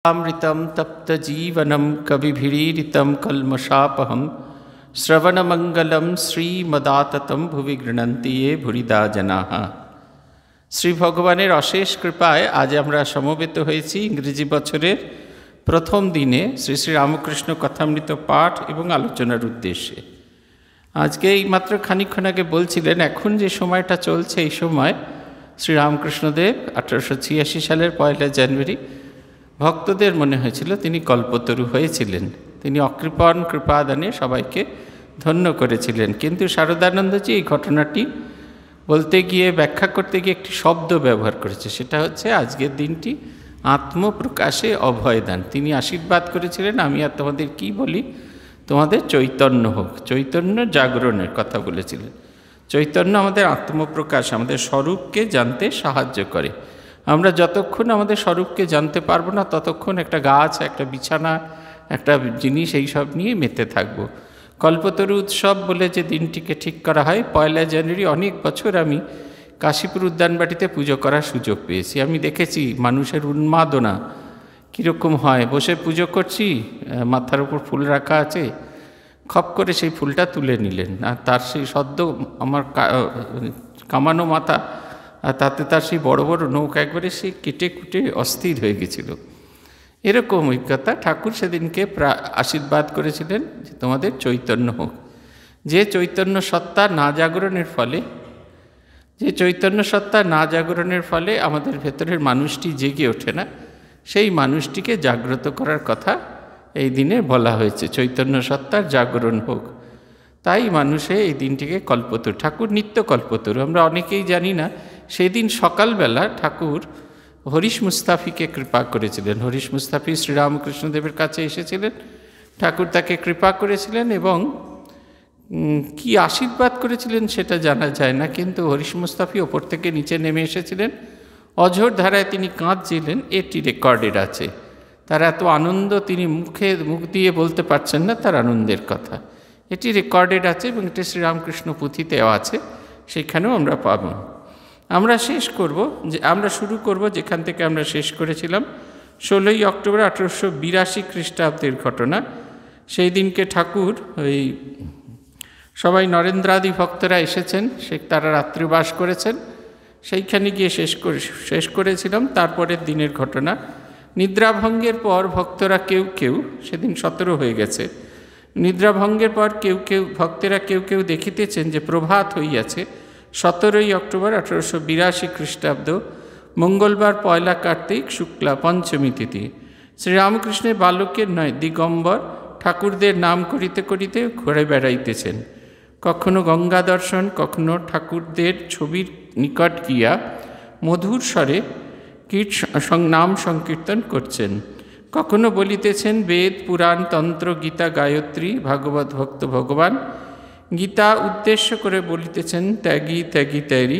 अमृतं तप्तजीवनं कविभिरीडितं कल्मषापहं श्रवणमंगलं श्रीमदाततं भुवि गृह्णन्ति ये भूरिदा जनाः। শ্রী ভগবানের অশেষ কৃপায় আজ আমরা সমবেত হয়েছি ইংরেজি বছরের প্রথম দিনে শ্রী শ্রী রামকৃষ্ণ কথামৃত পাঠ এবং আলোচনার উদ্দেশ্যে। আজকে এই মাত্র খানিকক্ষণ আগে বলছিলেন, এখন যে সময়টা চলছে এই সময় শ্রী রামকৃষ্ণদেব 1886 সালের 1 জানুয়ারি ভক্তদের মনে হয়েছিল তিনি কল্পতরু হয়েছিলেন। তিনি অকৃপণ কৃপাদানে সবাইকে ধন্য করেছিলেন। কিন্তু শারদানন্দজি এই ঘটনাটি বলতে গিয়ে ব্যাখ্যা করতে গিয়ে একটি শব্দ ব্যবহার করেছে, সেটা হচ্ছে আজকের দিনটি আত্মপ্রকাশে অভয়দান। তিনি আশীর্বাদ করেছিলেন, আমি আর তোমাদের কি বলি, তোমাদের চৈতন্য হোক, চৈতন্য জাগরণের কথা বলেছিলেন। চৈতন্য আমাদের আত্মপ্রকাশ, আমাদের স্বরূপকে জানতে সাহায্য করে। আমরা যতক্ষণ আমাদের স্বরূপকে জানতে পারবো না ততক্ষণ একটা গাছ, একটা বিছানা, একটা জিনিস এইসব নিয়ে মেতে থাকবো। কল্পতরু উৎসব বলে যে দিনটিকে ঠিক করা হয় 1 জানুয়ারি, অনেক বছর আমি কাশীপুর উদ্যানবাটিতে পুজো করার সুযোগ পেয়েছি। আমি দেখেছি মানুষের উন্মাদনা কীরকম হয়। বসে পুজো করছি, মাথার উপর ফুল রাখা আছে, খপ করে সেই ফুলটা তুলে নিলেন, আর তার সেই সদ্য আমার কামানো মাথা, আর তাতে তার সেই বড় বড় নৌকা একবারে সে কেটে কুটে অস্থির হয়ে গেছিল। এরকম অভিজ্ঞতা ঠাকুর সেদিনকে আশীর্বাদ করেছিলেন যে তোমাদের চৈতন্য হোক। যে চৈতন্য সত্তা না জাগরণের ফলে, আমাদের ভেতরের মানুষটি জেগে ওঠে না, সেই মানুষটিকে জাগ্রত করার কথা এই দিনে বলা হয়েছে। চৈতন্য সত্তার জাগরণ হোক, তাই মানুষে এই দিনটিকে কল্পতরু, ঠাকুর নিত্য কল্পতরু। আমরা অনেকেই জানি না, সেদিন সকালবেলা ঠাকুর হরিশ মুস্তাফিকে কৃপা করেছিলেন। হরিশ মুস্তাফি শ্রীরামকৃষ্ণদেবের কাছে এসেছিলেন, ঠাকুর তাকে কৃপা করেছিলেন এবং কি আশীর্বাদ করেছিলেন সেটা জানা যায় না, কিন্তু হরিশ মুস্তাফি ওপর থেকে নিচে নেমে এসেছিলেন, অঝোর ধারায় তিনি কাঁদছিলেন, এটি রেকর্ডেড আছে। তার এত আনন্দ, তিনি মুখ দিয়ে বলতে পারছেন না তার আনন্দের কথা। এটি রেকর্ডেড আছে এবং এটি শ্রীরামকৃষ্ণ পুঁথিতেও আছে, সেখানেও আমরা পাব। আমরা শুরু করব যেখান থেকে আমরা শেষ করেছিলাম। 16 অক্টোবর 1882 খ্রিস্টাব্দের ঘটনা। সেই দিনকে ঠাকুর সবাই নরেন্দ্রাদি ভক্তরা এসেছেন, তারা রাত্রিবাস করেছেন, সেইখানে গিয়ে শেষ করেছিলাম। তারপরের দিনের ঘটনা, নিদ্রাভঙ্গের পর ভক্তরা কেউ সেদিন 17 হয়ে গেছে, নিদ্রাভঙ্গের পর ভক্তেরা কেউ দেখিতেছেন যে প্রভাত হইয়াছে। 17 অক্টোবর 1882 খ্রিস্টাব্দ, মঙ্গলবার 1 কার্তিক, শুক্লা পঞ্চমী তিথি। শ্রীরামকৃষ্ণের বালকের নয়, দিগম্বর ঠাকুরদের নাম করিতে করিতে ঘুরে বেড়াইতেছেন। কখনো গঙ্গা দর্শন, কখনো ঠাকুরদের ছবির নিকট গিয়া মধুর স্বরে নাম সংকীর্তন করছেন। কখনো বলিতেছেন বেদ, পুরাণ, তন্ত্র, গীতা, গায়ত্রী, ভাগবত ভক্ত ভগবান। গীতা উদ্দেশ্য করে বলিতেছেন ত্যাগী ত্যাগী ত্যাগী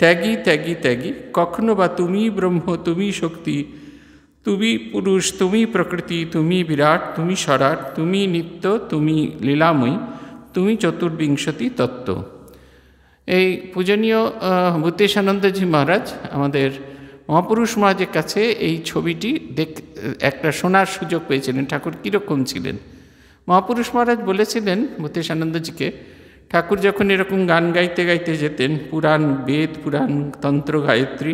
ত্যাগী ত্যাগী ত্যাগী। কখনো বা তুমি ব্রহ্ম, তুমি শক্তি, তুমি পুরুষ, তুমি প্রকৃতি, তুমি বিরাট, তুমি স্বরাট, তুমি নিত্য, তুমি লীলাময়ী, তুমি চতুর্বিংশতি তত্ত্ব। এই পূজনীয় ভূতেশানন্দজি মহারাজ আমাদের মহাপুরুষ মহারাজের কাছে এই ছবিটি একটা শোনার সুযোগ পেয়েছিলেন, ঠাকুর কীরকম ছিলেন। মহাপুরুষ মহারাজ বলেছিলেন ভূতেশানন্দজিকে, ঠাকুর যখন এরকম গান গাইতে গাইতে যেতেন, পুরাণ, বেদ, পুরাণ, তন্ত্র, গায়ত্রী,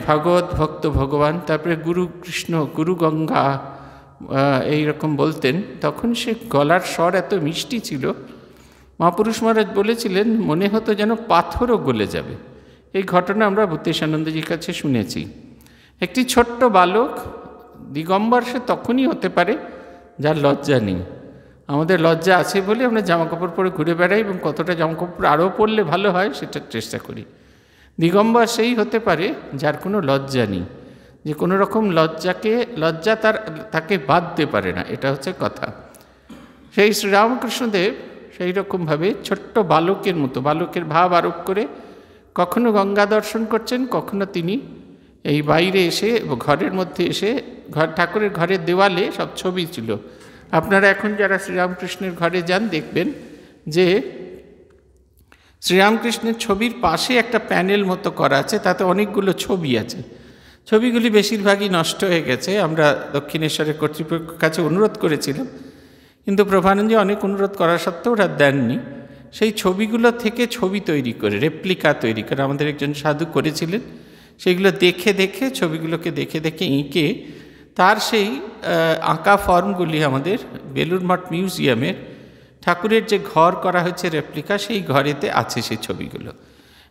ভাগবত ভক্ত ভগবান, তারপরে গুরু কৃষ্ণ, গুরু গঙ্গা, এইরকম বলতেন, তখন সে গলার স্বর এত মিষ্টি ছিল, মহাপুরুষ মহারাজ বলেছিলেন মনে হতো যেন পাথরও গলে যাবে। এই ঘটনা আমরা ভূতেশানন্দজির কাছে শুনেছি। একটি ছোট্ট বালক, দিগম্বর সে তখনই হতে পারে যার লজ্জা নেই। আমাদের লজ্জা আছে বলে আমরা জামাকাপড় পরে ঘুরে বেড়াই এবং কতটা জামাকাপড় আরও পরলে ভালো হয় সেটার চেষ্টা করি। দিগম্বর সেই হতে পারে যার কোনো লজ্জা নেই, যে কোনো রকম লজ্জা তাকে বাঁধতে পারে না, এটা হচ্ছে কথা। সেই শ্রীরামকৃষ্ণদেব সেই রকমভাবে ছোট্ট বালকের মতো, বালকের ভাব আরোপ করে কখনো গঙ্গা দর্শন করছেন, কখনো তিনি এই বাইরে এসে ঘরের মধ্যে এসে, ঠাকুরের ঘরের দেওয়ালে সব ছবি ছিল। আপনারা এখন যারা শ্রীরামকৃষ্ণের ঘরে যান দেখবেন যে শ্রীরামকৃষ্ণের ছবির পাশে একটা প্যানেল মতো করা আছে, তাতে অনেকগুলো ছবি আছে। ছবিগুলি বেশিরভাগই নষ্ট হয়ে গেছে। আমরা দক্ষিণেশ্বরের কর্তৃপক্ষের কাছে অনুরোধ করেছিলাম, কিন্তু প্রভানন্দজি অনেক অনুরোধ করা সত্ত্বেও ওরা দেননি। সেই ছবিগুলো থেকে ছবি তৈরি করে, রেপ্লিকা তৈরি করে আমাদের একজন সাধু করেছিলেন। সেইগুলো দেখে দেখে, ছবিগুলোকে দেখে দেখে এঁকে তার সেই আঁকা ফর্মগুলি আমাদের বেলুড় মঠ মিউজিয়ামের ঠাকুরের যে ঘর করা হয়েছে রেপ্লিকা, সেই ঘরেতে আছে সেই ছবিগুলো।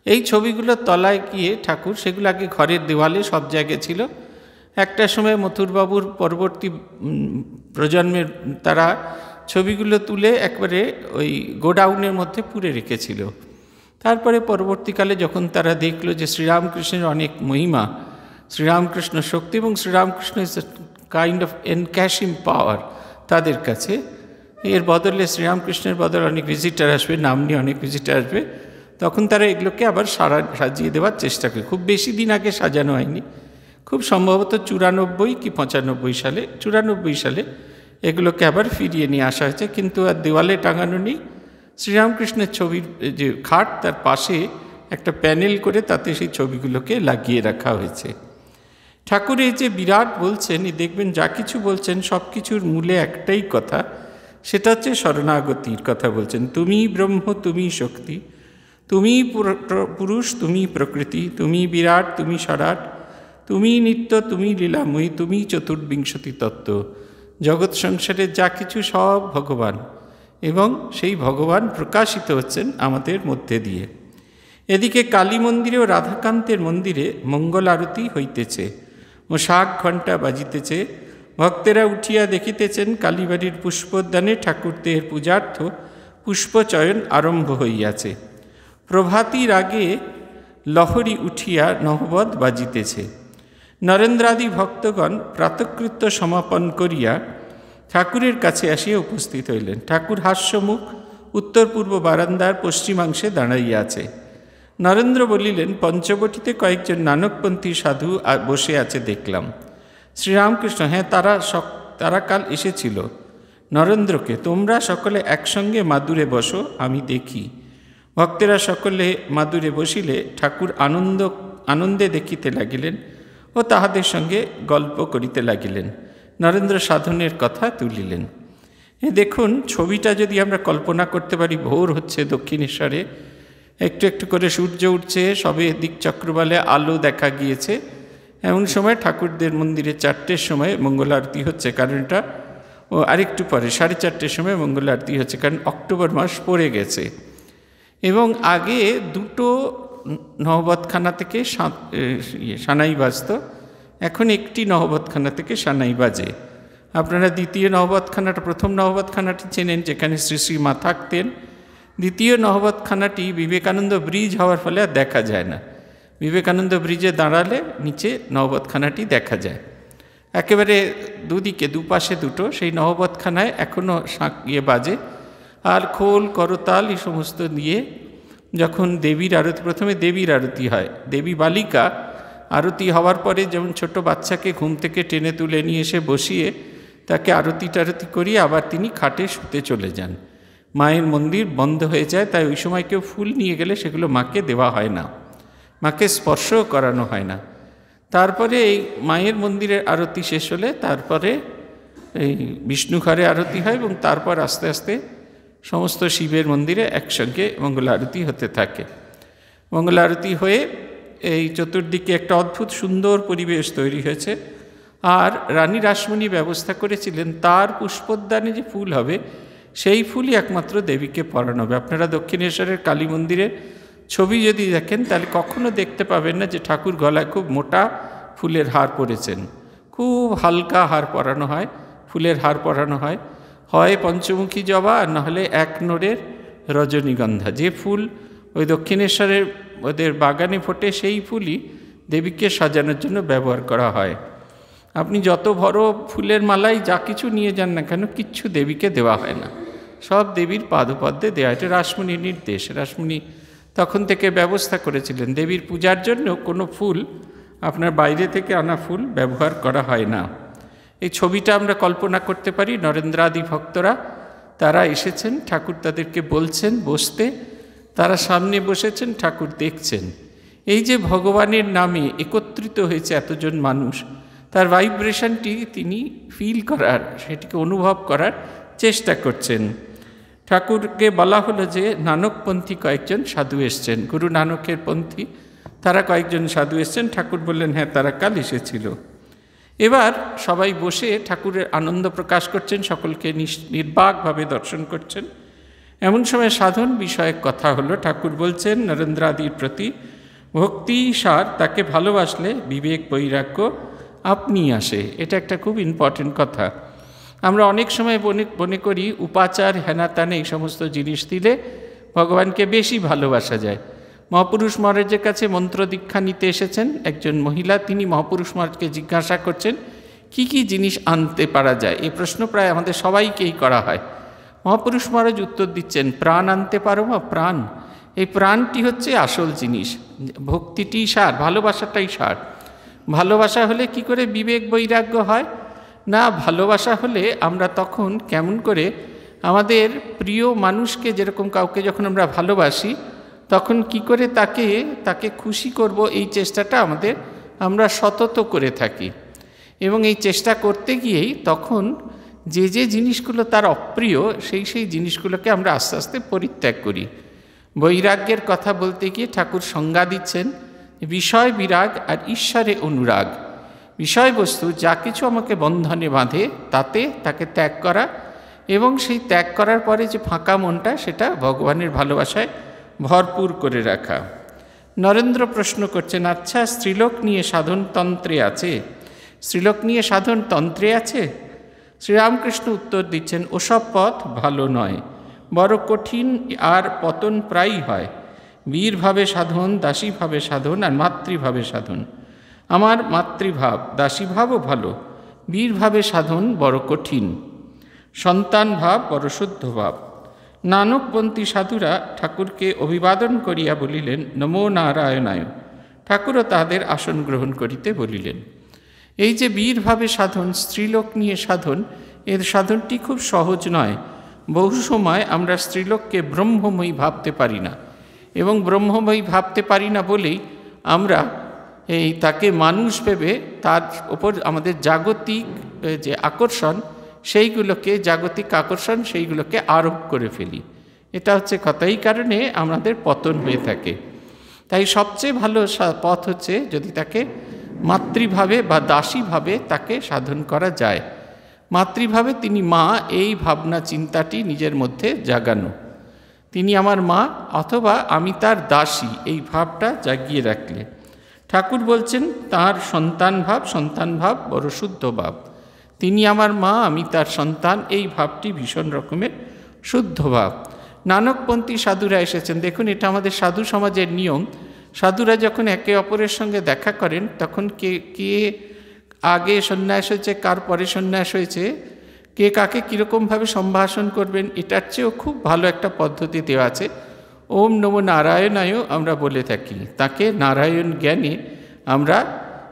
এই ছবিগুলোর তলায় গিয়ে ঠাকুর, সেগুলো আগে ঘরের দেওয়ালে সব জায়গায় ছিল। একটা সময় মথুরবাবুর পরবর্তী প্রজন্মের তারা ছবিগুলো তুলে একবারে ওই গোডাউনের মধ্যে পুরে রেখেছিল। তারপরে পরবর্তীকালে যখন তারা দেখলো যে শ্রীরামকৃষ্ণের অনেক মহিমা, শ্রীরামকৃষ্ণ শক্তি এবং Sri Ramakrishna is a kind of encashing power তাদের কাছে, এর বদলে শ্রীরামকৃষ্ণের বদলে অনেক ভিজিটার আসবে, নাম নিয়ে অনেক ভিজিটার আসবে, তখন তারা এগুলোকে আবার সাজিয়ে দেওয়ার চেষ্টা করে। খুব বেশি দিন আগে সাজানো হয়নি, খুব সম্ভবত 94 কি 95 সালে, 94 সালে এগুলোকে আবার ফিরিয়ে নিয়ে আসা হয়েছে। কিন্তু আর দেওয়ালে টাঙানো নেই। শ্রীরামকৃষ্ণের ছবির যে খাট, তার পাশে একটা প্যানেল করে তাতে সেই ছবিগুলোকে লাগিয়ে রাখা হয়েছে। ঠাকুর এই যে বিরাট বলছেন, দেখবেন যা কিছু বলছেন সব কিছুর মূলে একটাই কথা, সেটা হচ্ছে শরণাগতির কথা বলছেন। তুমি ব্রহ্ম, তুমি শক্তি, তুমি পুরুষ, তুমি প্রকৃতি, তুমি বিরাট, তুমি সরাট, তুমি নিত্য, তুমি লীলাময়ী, তুমি চতুর্বিংশতি তত্ত্ব। জগৎ সংসারের যা কিছু সব ভগবান, এবং সেই ভগবান প্রকাশিত হচ্ছেন আমাদের মধ্যে দিয়ে। এদিকে কালী মন্দিরে ও রাধাকান্তের মন্দিরে মঙ্গল আরতি হইতেছে ও শাক ঘণ্টা বাজিতেছে। ভক্তেরা উঠিয়া দেখিতেছেন কালীবাড়ির পুষ্পোদ্যানে ঠাকুরদের পূজার্থ পুষ্পচয়ন আরম্ভ হইয়াছে। প্রভাতীর আগে লহরী উঠিয়া নহবৎ বাজিতেছে। নরেন্দ্রাদি ভক্তগণ প্রাতকৃত্য সমাপন করিয়া ঠাকুরের কাছে আসিয়া উপস্থিত হইলেন। ঠাকুর হাস্যমুখ উত্তর পূর্ব বারান্দার পশ্চিমাংশে দাঁড়াইয়া আছে। নরেন্দ্র বলিলেন, পঞ্চবটিতে কয়েকজন নানকপন্থী সাধু বসে আছে দেখলাম। শ্রীরামকৃষ্ণ, হ্যাঁ, তারা কাল এসেছিল। নরেন্দ্রকে, তোমরা সকলে একসঙ্গে মাদুরে বসো, আমি দেখি। ভক্তেরা সকলে মাদুরে বসিলে ঠাকুর আনন্দে দেখিতে লাগিলেন ও তাহাদের সঙ্গে গল্প করিতে লাগিলেন। নরেন্দ্র সাধনের কথা তুলিলেন। দেখুন, ছবিটা যদি আমরা কল্পনা করতে পারি, ভোর হচ্ছে দক্ষিণেশ্বরে, একটু একটু করে সূর্য উঠছে, সবে দিকচক্রবালে আলো দেখা গিয়েছে। এমন সময় ঠাকুরদের মন্দিরে 4টের সময় মঙ্গল আরতি হচ্ছে, কারণ এটা আরেকটু পরে 4:30 সময় মঙ্গল আরতি হচ্ছে, কারণ অক্টোবর মাস পড়ে গেছে। এবং আগে 2টো নহবতখানা থেকে সানাই বাজত, এখন একটি নহবতখানা থেকে সানাই বাজে। আপনারা দ্বিতীয় নহবতখানাটা, প্রথম নহবতখানাটি চেনেন, যেখানে শ্রী শ্রী মা থাকতেন। দ্বিতীয় নহবতখানাটি বিবেকানন্দ ব্রিজ হওয়ার ফলে আর দেখা যায় না। বিবেকানন্দ ব্রিজে দাঁড়ালে নিচে নহবতখানাটি দেখা যায়। একেবারে দুদিকে, দুপাশে দুটো, সেই নহবতখানায় এখনও বাজে। আর খোল, করতাল এই সমস্ত দিয়ে যখন দেবীর আরতি, প্রথমে দেবীর আরতি হয়, দেবী বালিকা আরতি হওয়ার পরে যেমন ছোট বাচ্চাকে ঘুম থেকে টেনে তুলে নিয়ে এসে বসিয়ে তাকে আরতি টারতি করিয়ে আবার তিনি খাটে শুতে চলে যান। মায়ের মন্দির বন্ধ হয়ে যায়, তাই ওই সময় কেউ ফুল নিয়ে গেলে সেগুলো মাকে দেওয়া হয় না, মাকে স্পর্শও করানো হয় না। তারপরে এই মায়ের মন্দিরের আরতি শেষ হলে তারপরে এই বিষ্ণু ঘরে আরতি হয়, এবং তারপর আস্তে আস্তে সমস্ত শিবের মন্দিরে একসঙ্গে মঙ্গল আরতি হতে থাকে। মঙ্গল আরতি হয়ে এই চতুর্দিকে একটা অদ্ভুত সুন্দর পরিবেশ তৈরি হয়েছে। আর রানী রাসমণি ব্যবস্থা করেছিলেন তার পুষ্পোদ্যানে যে ফুল হবে, সেই ফুলই একমাত্র দেবীকে পরানো হবে। আপনারা দক্ষিণেশ্বরের কালী মন্দিরের ছবি যদি দেখেন, তাহলে কখনো দেখতে পাবেন না যে ঠাকুর গলায় খুব মোটা ফুলের হার পরেছেন। খুব হালকা হার পরানো হয়, ফুলের হার পরানো হয়, হয় পঞ্চমুখী জবা আর নাহলে 1 নোড়ের রজনীগন্ধা। যে ফুল ওই দক্ষিণেশ্বরের ওদের বাগানে ফোটে, সেই ফুলই দেবীকে সাজানোর জন্য ব্যবহার করা হয়। আপনি যত বড় ফুলের মালাই যা কিছু নিয়ে যান না কেন, কিচ্ছু দেবীকে দেওয়া হয় না, সব দেবীর পাদপদ্মে দেওয়া। এটা রাসমণির নির্দেশ। রাসমণি তখন থেকে ব্যবস্থা করেছিলেন, দেবীর পূজার জন্য কোনো ফুল, আপনার বাইরে থেকে আনা ফুল ব্যবহার করা হয় না। এই ছবিটা আমরা কল্পনা করতে পারি। নরেন্দ্রাদি ভক্তরা তারা এসেছেন, ঠাকুর তাদেরকে বলছেন বসতে, তারা সামনে বসেছেন, ঠাকুর দেখছেন। এই যে ভগবানের নামে একত্রিত হয়েছে এতজন মানুষ, তার ভাইব্রেশনটি তিনি ফিল করার, সেটিকে অনুভব করার চেষ্টা করছেন। ঠাকুরকে বলা হলো যে নানকপন্থী কয়েকজন সাধু এসছেন, গুরু নানকের পন্থী তারা কয়েকজন সাধু এসছেন। ঠাকুর বললেন হ্যাঁ, তারা কাল এসেছিল। এবার সবাই বসে ঠাকুরের আনন্দ প্রকাশ করছেন, সকলকে নির্বাকভাবে দর্শন করছেন। এমন সময় সাধন বিষয়ক কথা হলো। ঠাকুর বলছেন নরেন্দ্রাদির প্রতি ভক্তি সার, তাকে ভালোবাসলে বিবেক বৈরাগ্য আপনি আসে। এটা একটা খুব ইম্পর্টেন্ট কথা। আমরা অনেক সময় মনে করি উপাচার হেনাতানে এই সমস্ত জিনিস দিলে ভগবানকে বেশি ভালোবাসা যায়। মহাপুরুষ মহারাজের কাছে মন্ত্র দীক্ষা নিতে এসেছেন একজন মহিলা, তিনি মহাপুরুষ মহারাজকে জিজ্ঞাসা করছেন কি কি জিনিস আনতে পারা যায়। এই প্রশ্ন প্রায় আমাদের সবাইকেই করা হয়। মহাপুরুষ মহারাজ উত্তর দিচ্ছেন, প্রাণ আনতে পারো বা প্রাণ? এই প্রাণটি হচ্ছে আসল জিনিস, ভক্তিটি সার, ভালোবাসাটাই সার। ভালোবাসা হলে কি করে বিবেক বৈরাগ্য হয় না? ভালোবাসা হলে আমরা তখন কেমন করে আমাদের প্রিয় মানুষকে, যেরকম কাউকে যখন আমরা ভালোবাসি তখন কি করে তাকে খুশি করব, এই চেষ্টাটা আমরা সতত করে থাকি। এবং এই চেষ্টা করতে গিয়েই তখন যে জিনিসগুলো তার অপ্রিয় সেই জিনিসগুলোকে আমরা আস্তে আস্তে পরিত্যাগ করি। বৈরাগ্যের কথা বলতে গিয়ে ঠাকুর সংজ্ঞা দিচ্ছেন বিষয় বিরাগ আর ঈশ্বরে অনুরাগ। বিষয়বস্তু যা কিছু আমাকে বন্ধনে বাঁধে তাকে ত্যাগ করা, এবং সেই ত্যাগ করার পরে যে ফাঁকা মনটা সেটা ভগবানের ভালোবাসায় ভরপুর করে রাখা। নরেন্দ্র প্রশ্ন করছেন, আচ্ছা স্ত্রীলোক নিয়ে সাধনতন্ত্রে আছে? স্ত্রীলোক নিয়ে সাধনতন্ত্রে আছে? শ্রীরামকৃষ্ণ উত্তর দিচ্ছেন, ওসব পথ ভালো নয়, বড় কঠিন, আর পতন প্রায়ই হয়। বীরভাবে সাধন, দাসীভাবে সাধন, আর মাতৃভাবে সাধন। আমার মাতৃভাব দাসীভাবও ভালো, বীরভাবে সাধন বড় কঠিন, সন্তান ভাব বড় শুদ্ধ ভাব। নানকপন্থী সাধুরা ঠাকুরকে অভিবাদন করিয়া বলিলেন, নমো নারায়ণায়। ঠাকুরও তাহাদের আসন গ্রহণ করিতে বলিলেন। এই যে বীরভাবে সাধন, স্ত্রীলোক নিয়ে সাধন, এর সাধনটি খুব সহজ নয়। বহু সময় আমরা স্ত্রীলোককে ব্রহ্মময়ী ভাবতে পারি না, এবং ব্রহ্মময়ী ভাবতে পারি না বলেই আমরা তাকে মানুষ ভেবে তার ওপর আমাদের জাগতিক যে আকর্ষণ সেইগুলোকে আরোপ করে ফেলি। এটা হচ্ছে কথা। এই কারণে আমাদের পতন হয়ে থাকে। তাই সবচেয়ে ভালো পথ হচ্ছে যদি তাকে মাতৃভাবে বা দাসীভাবে তাকে সাধন করা যায়। মাতৃভাবে তিনি মা, এই ভাবনা চিন্তাটি নিজের মধ্যে জাগানো, তিনি আমার মা অথবা আমি তার দাসী, এই ভাবটা জাগিয়ে রাখলে। ঠাকুর বলছেন তার সন্তান ভাব বড় শুদ্ধ ভাব। তিনি আমার মা, আমি তার সন্তান, এই ভাবটি ভীষণ রকমের শুদ্ধ ভাব। নানকপন্থী সাধুরা এসেছেন। দেখুন, এটা আমাদের সাধু সমাজের নিয়ম। সাধুরা যখন একে অপরের সঙ্গে দেখা করেন তখন কে আগে সন্ন্যাস হয়েছে, কার পরে সন্ন্যাস হয়েছে, কে কাকে কীরকমভাবে সম্ভাষণ করবেন, এটার চেয়েও খুব ভালো একটা পদ্ধতি দেওয়া আছে। ওম নমো নারায়ণায় আমরা বলে থাকি, তাকে নারায়ণ জ্ঞানে আমরা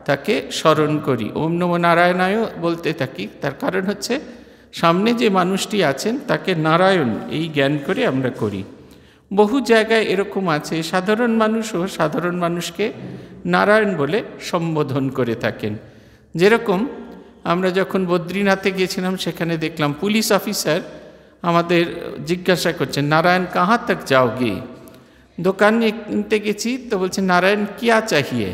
তাকে স্মরণ করি। ওম নমো নারায়ণায় বলতে থাকি, তার কারণ হচ্ছে সামনে যে মানুষটি আছেন তাকে নারায়ণ এই জ্ঞান করে আমরা করি। বহু জায়গায় এরকম আছে, সাধারণ মানুষও সাধারণ মানুষকে নারায়ণ বলে সম্বোধন করে থাকেন। যেরকম আমরা যখন বদ্রীনাথে গিয়েছিলাম, সেখানে দেখলাম পুলিশ অফিসার আমাদের জিজ্ঞাসা করছেন, নারায়ণ কাহা তক যাওগে? দোকানে কিনতে গেছি তো বলছে নারায়ণ কিয়া চাহিয়ে,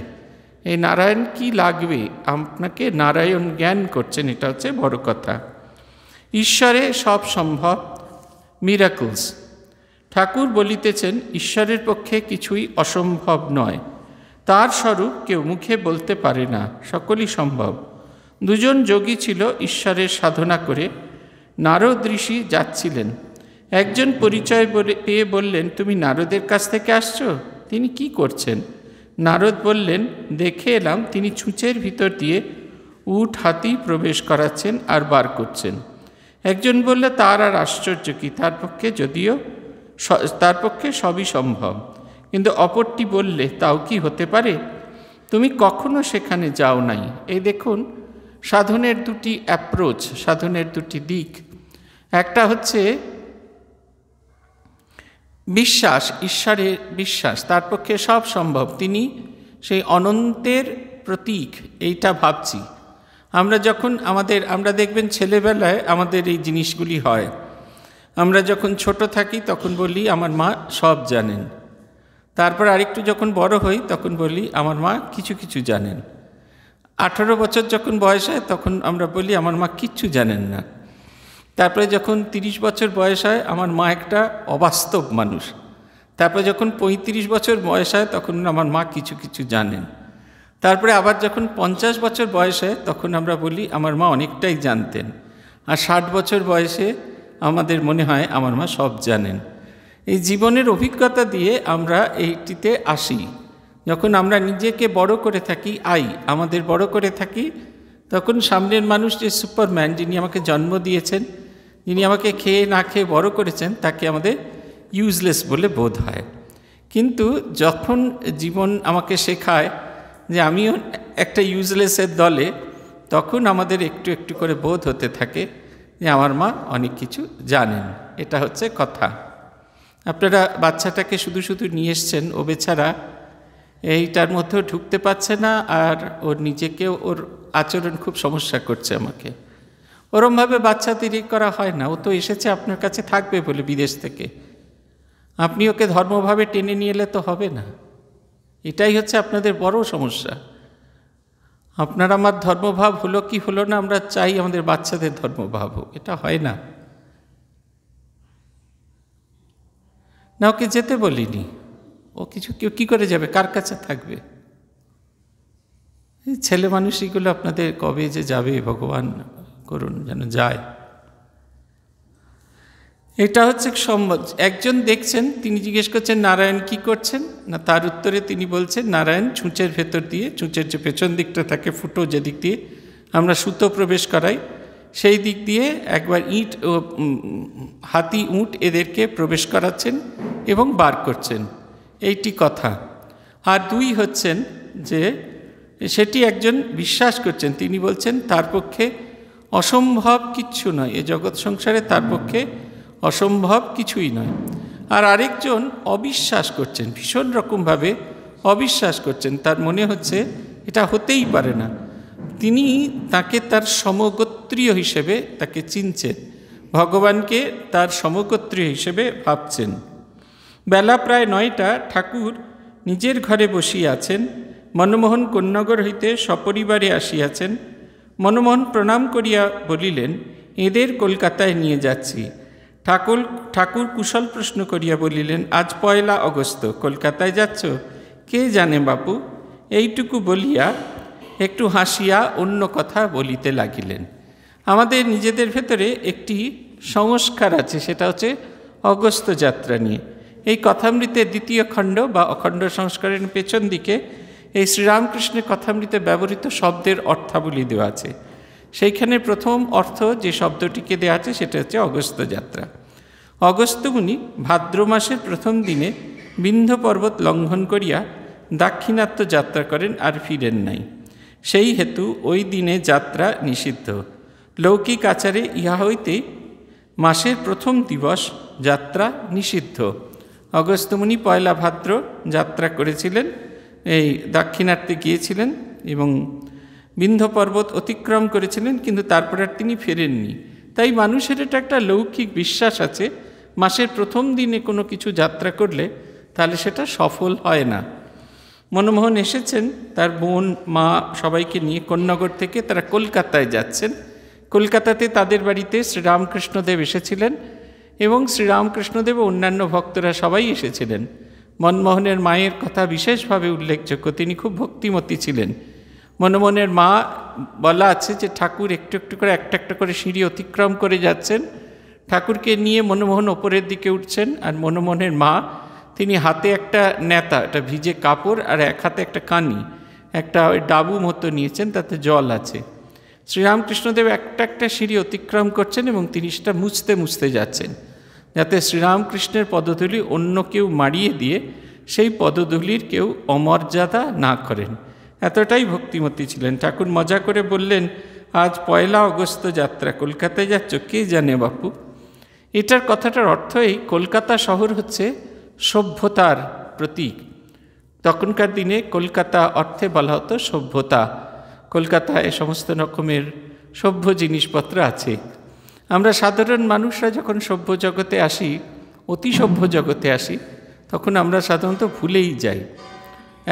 এই নারায়ণ কি লাগবে, আপনাকে নারায়ণ জ্ঞান করছেন, এটা হচ্ছে বড় কথা। ঈশ্বরে সব সম্ভব, মিরাকলস। ঠাকুর বলিতেছেন ঈশ্বরের পক্ষে কিছুই অসম্ভব নয়, তার স্বরূপ কেউ মুখে বলতে পারে না, সকলই সম্ভব। দুজন যোগী ছিল ঈশ্বরের সাধনা করে, নারদ ঋষি যাচ্ছিলেন। একজন পরিচয় পেয়ে বললেন, তুমি নারদের কাছ থেকে আসছো? তিনি কি করছেন? নারদ বললেন, দেখে এলাম তিনি ছুঁচের ভিতর দিয়ে উট হাতি প্রবেশ করাচ্ছেন আর বার করছেন। একজন বললে, তার আর আশ্চর্য কি, তার পক্ষে সবই সম্ভব। কিন্তু অপরটি বললে, তাও কি হতে পারে? তুমি কখনো সেখানে যাও নাই। এই দেখুন, সাধনের দুটি অ্যাপ্রোচ, সাধনের দুটি দিক। একটা হচ্ছে বিশ্বাস, ঈশ্বরের বিশ্বাস, তার পক্ষে সব সম্ভব। তিনি সেই অনন্তের প্রতীক, এইটা ভাবছি। আমরা দেখবেন ছেলেবেলায় আমাদের এই জিনিসগুলি হয়। আমরা যখন ছোট থাকি তখন বলি আমার মা সব জানেন। তারপর আরেকটু যখন বড় হই তখন বলি আমার মা কিছু কিছু জানেন। 18 বছর যখন বয়স হয় তখন আমরা বলি আমার মা কিচ্ছু জানেন না। তারপরে যখন 30 বছর বয়স হয় আমার মা একটা অবাস্তব মানুষ। তারপরে যখন 35 বছর বয়স হয় তখন আমার মা কিছু কিছু জানেন। তারপরে আবার যখন 50 বছর বয়স হয় তখন আমরা বলি আমার মা অনেকটাই জানতেন। আর 60 বছর বয়সে আমাদের মনে হয় আমার মা সব জানেন। এই জীবনের অভিজ্ঞতা দিয়ে আমরা এইটিতে আসি। যখন আমরা নিজেকে বড় করে থাকি, আমাদের বড় করে থাকি, তখন সামনের মানুষ যে সুপারম্যান, যিনি আমাকে জন্ম দিয়েছেন, যিনি আমাকে খেয়ে না খেয়ে বড় করেছেন, তাকে আমাদের ইউজলেস বলে বোধ হয়। কিন্তু যখন জীবন আমাকে শেখায় যে আমিও একটা ইউজলেসের দলে, তখন আমাদের একটু একটু করে বোধ হতে থাকে যে আমার মা অনেক কিছু জানেন। এটা হচ্ছে কথা। আপনারা বাচ্চাটাকে শুধু শুধু নিয়ে এসছেন, ও বেচারা এইটার মধ্যেও ঢুকতে পারছে না, আর ওর নিজেকেও ওর আচরণ খুব সমস্যা করছে আমাকে। ওরমভাবে বাচ্চা তৈরি করা হয় না। ও তো এসেছে আপনার কাছে থাকবে বলে বিদেশ থেকে। আপনি ওকে ধর্মভাবে টেনে নিয়ে এলে তো হবে না। এটাই হচ্ছে আপনাদের বড় সমস্যা। আপনার আমার ধর্মভাব হলো কি হলো না, আমরা চাই আমাদের বাচ্চাদের ধর্মভাব হোক, এটা হয় না। না, ওকে যেতে বলিনি। ও কেউ কী করে যাবে, কার কাছে থাকবে? এই ছেলে মানুষগুলো আপনাদের কবে যে যাবে ভগবান করুন যেন যায়। এটা হচ্ছে সম্ভব। একজন দেখছেন, তিনি জিজ্ঞেস করছেন নারায়ণ কি করছেন না, তার উত্তরে তিনি বলছেন নারায়ণ ছুঁচের ভেতর দিয়ে, ছুঁচের যে পেছন দিকটা থাকে ফুটো, যেদিক দিয়ে আমরা সুতো প্রবেশ করাই, সেই দিক দিয়ে একবার ইট ও হাতি উঁট এদেরকে প্রবেশ করাচ্ছেন এবং বার করছেন। এইটি কথা। আর দুই হচ্ছেন যে সেটি একজন বিশ্বাস করছেন, তিনি বলছেন তার পক্ষে অসম্ভব কিচ্ছু নয়, এ জগৎ সংসারে তার পক্ষে অসম্ভব কিছুই নয়। আর আরেকজন অবিশ্বাস করছেন, ভীষণ রকমভাবে অবিশ্বাস করছেন, তার মনে হচ্ছে এটা হতেই পারে না। তিনি তাকে তার সমগোত্রীয় হিসেবে তাকে চিনছেন, ভগবানকে তার সমগোত্রীয় হিসেবে ভাবছেন। বেলা প্রায় 9টা। ঠাকুর নিজের ঘরে বসিয়া আছেন। মনমোহন কোন্নগর হইতে সপরিবারে আসিয়াছেন। মনমোহন প্রণাম করিয়া বলিলেন, এদের কলকাতায় নিয়ে যাচ্ছি। ঠাকুর কুশল প্রশ্ন করিয়া বলিলেন, আজ 1 অগস্ট, কলকাতায় যাচ্ছ? কে জানে বাপু। এইটুকু বলিয়া একটু হাসিয়া অন্য কথা বলিতে লাগিলেন। আমাদের নিজেদের ভেতরে একটি সংস্কার আছে, সেটা হচ্ছে অগস্ত যাত্রা নিয়ে। এই কথামৃতের 2য় খণ্ড বা অখণ্ড সংস্কারের পেছন দিকে এই শ্রীরামকৃষ্ণের কথামৃতে ব্যবহৃত শব্দের অর্থাবলী দেওয়া আছে। সেইখানে প্রথম অর্থ যে শব্দটিকে দেওয়া আছে সেটা হচ্ছে অগস্ত যাত্রা। অগস্ত্য মুনি ভাদ্র মাসের প্রথম দিনে বিন্ধ্য পর্বত লঙ্ঘন করিয়া দাক্ষিণাত্য যাত্রা করেন, আর ফিরেন নাই। সেই হেতু ওই দিনে যাত্রা নিষিদ্ধ। লৌকিক আচারে ইহা হইতে মাসের প্রথম দিবস যাত্রা নিষিদ্ধ। অগস্ত্যমুনি 1 ভাদ্র যাত্রা করেছিলেন, এই দাক্ষিণাত্যে গিয়েছিলেন এবং বিন্ধ্য পর্বত অতিক্রম করেছিলেন, কিন্তু তারপরে আর তিনি ফেরেননি। তাই মানুষের এটা একটা লৌকিক বিশ্বাস আছে, মাসের প্রথম দিনে কোনো কিছু যাত্রা করলে তাহলে সেটা সফল হয় না। মনমোহন এসেছেন তার বোন, মা সবাইকে নিয়ে কোন্নগর থেকে তারা কলকাতায় যাচ্ছেন। কলকাতাতে তাদের বাড়িতে শ্রীরামকৃষ্ণদেব এসেছিলেন এবং শ্রীরামকৃষ্ণদেব ও অন্যান্য ভক্তরা সবাই এসেছিলেন। মনমোহনের মায়ের কথা বিশেষভাবে উল্লেখযোগ্য, তিনি খুব ভক্তিমতী ছিলেন। মনমোহনের মা বলা আছে যে ঠাকুর একটু একটু করে একটা করে সিঁড়ি অতিক্রম করে যাচ্ছেন, ঠাকুরকে নিয়ে মনমোহন ওপরের দিকে উঠছেন, আর মনমোহনের মা তিনি হাতে একটা নেতা, একটা ভিজে কাপড়, আর এক হাতে একটা কানি, একটা ওই ডাবু মতো নিয়েছেন, তাতে জল আছে। শ্রীরামকৃষ্ণদেব একটা সিঁড়ি অতিক্রম করছেন এবং তিনি সেটা মুছতে যাচ্ছেন, যাতে শ্রীরামকৃষ্ণের পদধূলি অন্য কেউ মারিয়ে দিয়ে সেই পদধূলির কেউ অমর্যাদা না করেন। এতটাই ভক্তিমতী ছিলেন। ঠাকুর মজা করে বললেন, আজ 1 অগস্ট যাত্রা, কলকাতায় যাচ্ছ? কে জানে বাপু। এটার কথাটার অর্থ এই, কলকাতা শহর হচ্ছে সভ্যতার প্রতীক। তখনকার দিনে কলকাতা অর্থে বলা হতো সভ্যতা। কলকাতায় সমস্ত রকমের সভ্য জিনিসপত্র আছে। আমরা সাধারণ মানুষরা যখন সভ্য জগতে আসি, অতি সভ্য জগতে আসি, তখন আমরা সাধারণত ভুলেই যাই,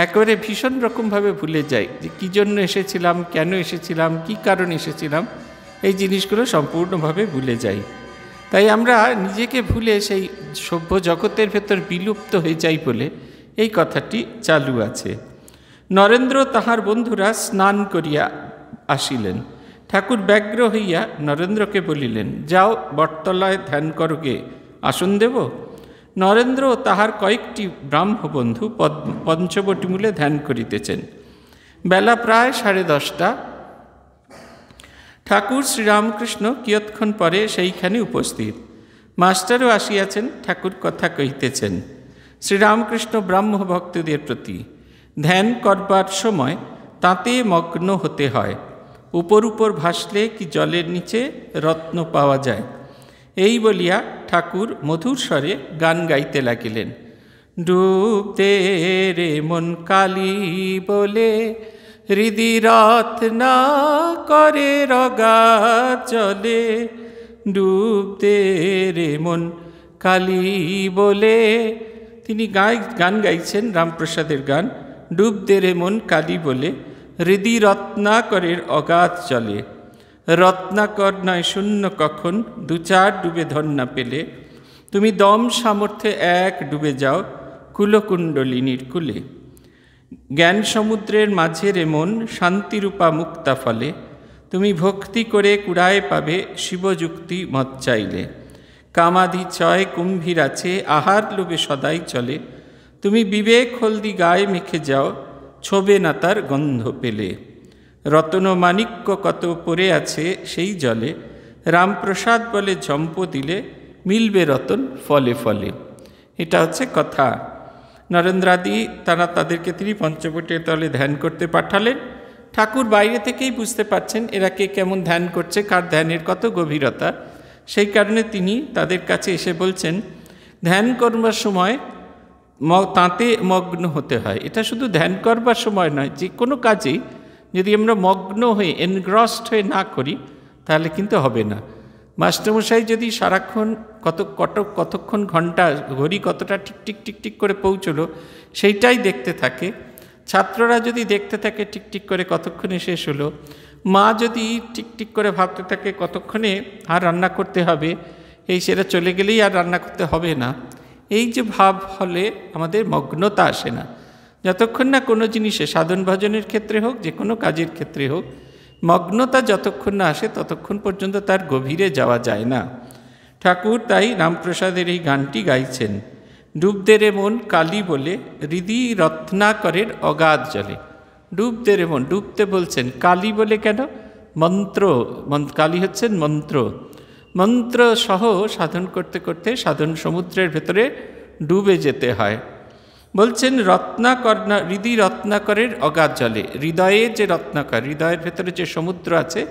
একেবারে ভীষণ রকমভাবে ভুলে যাই যে কী জন্য এসেছিলাম, কেন এসেছিলাম, কী কারণে এসেছিলাম, এই জিনিসগুলো সম্পূর্ণভাবে ভুলে যাই। তাই আমরা নিজেকে ভুলে সেই সভ্য জগতের ভেতর বিলুপ্ত হয়ে যাই বলে এই কথাটি চালু আছে। নরেন্দ্র তাহার বন্ধুরা স্নান করিয়া আসিলেন। ঠাকুর ব্যগ্র হইয়া নরেন্দ্রকে বলিলেন, যাও বটতলায় ধ্যান করগে, আসন দেব। নরেন্দ্র ও তাহার কয়েকটি ব্রাহ্মবন্ধু পঞ্চবটিমূলে ধ্যান করিতেছেন। বেলা প্রায় 10:30। ঠাকুর শ্রীরামকৃষ্ণ কিয়ৎক্ষণ পরে সেইখানে উপস্থিত। মাস্টারও আসিয়াছেন, ঠাকুর কথা কহিতেছেন। শ্রীরামকৃষ্ণ ব্রাহ্মভক্তদের প্রতি ধ্যান করবার সময় তাতে মগ্ন হতে হয়। উপর উপর ভাসলে কি জলের নিচে রত্ন পাওয়া যায়, এই বলিয়া ঠাকুর মধুর স্বরে গান গাইতে লাগিলেন। ডুব দে রে মন কালী বলে, হৃদি রত্না করে রগাত জলে। ডুব দে রে মন কালী বলে, তিনি গান গাইছেন রামপ্রসাদের গান। ডুব দে রে মন কালী বলে, হৃদি রত্নাকরের অগাধ জলে। রত্নাকর নয় শূন্য কখন, 2-4 ডুবে ধন্যা পেলে। তুমি দম সামর্থ্যে 1 ডুবে যাও কুলকুণ্ডলিনীর কুলে। জ্ঞান সমুদ্রের মাঝে রে মন শান্তিরূপা মুক্তা ফলে। তুমি ভক্তি করে কুড়ায় পাবে শিবযুক্তি মত চাইলে। কামাধি চয় কুম্ভীর আছে, আহার লোভে সদাই চলে। তুমি বিবেক হলদি গায়ে মেখে যাও, ছোবে না তার গন্ধ পেলে। রতন মাণিক্য কত পড়ে আছে সেই জলে। রামপ্রসাদ বলে ঝম্প দিলে, মিলবে রতন ফলে ফলে। এটা হচ্ছে কথা। নরেন্দ্রাদি তাদেরকে তিনি পঞ্চবটির তলে ধ্যান করতে পাঠালেন। ঠাকুর বাইরে থেকেই বুঝতে পারছেন এরা কে কেমন ধ্যান করছে, কার ধ্যানের কত গভীরতা। সেই কারণে তিনি তাদের কাছে এসে বলছেন, ধ্যান করবার সময় তাতে মগ্ন হতে হয়। এটা শুধু ধ্যান করবার সময় নয়, যে কোনো কাজেই যদি আমরা মগ্ন হয়ে এনগ্রসড হয়ে না করি তাহলে কিন্তু হবে না। মাস্টারমশাই যদি সারাক্ষণ কতক্ষণ ঘন্টা ঘড়ি কতটা টিকটিক টিকটিক করে পৌঁছলো সেইটাই দেখতে থাকে, ছাত্ররা যদি দেখতে থাকে টিকটিক করে কতক্ষণে শেষ হলো, মা যদি টিকটিক করে ভাবতে থাকে কতক্ষণে আর রান্না করতে হবে, এই সেটা চলে গেলেই আর রান্না করতে হবে না, এই যে ভাব হলে আমাদের মগ্নতা আসে না। যতক্ষণ না কোনো জিনিসে সাধন ভজনের ক্ষেত্রে হোক, যে কোনো কাজের ক্ষেত্রে হোক, মগ্নতা যতক্ষণ না আসে ততক্ষণ পর্যন্ত তার গভীরে যাওয়া যায় না। ঠাকুর তাই রামপ্রসাদের এই গানটি গাইছেন। ডুব দে রে মন কালী বলে, হৃদি রত্নাকরের অগাধ জলে। ডুব দে রে মন, ডুবতে বলছেন। কালী বলে কেন? মন্ত্র, কালী হচ্ছেন মন্ত্র। মন্ত্র সহ সাধন করতে করতে সাধন সমুদ্রের ভেতরে ডুবে যেতে হয়। বলছেন রত্নাকর, হৃদি রত্নাকরের অগাধ জলে। হৃদয়ে যে রত্নাকর, হৃদয়ের ভেতরে যে সমুদ্র আছে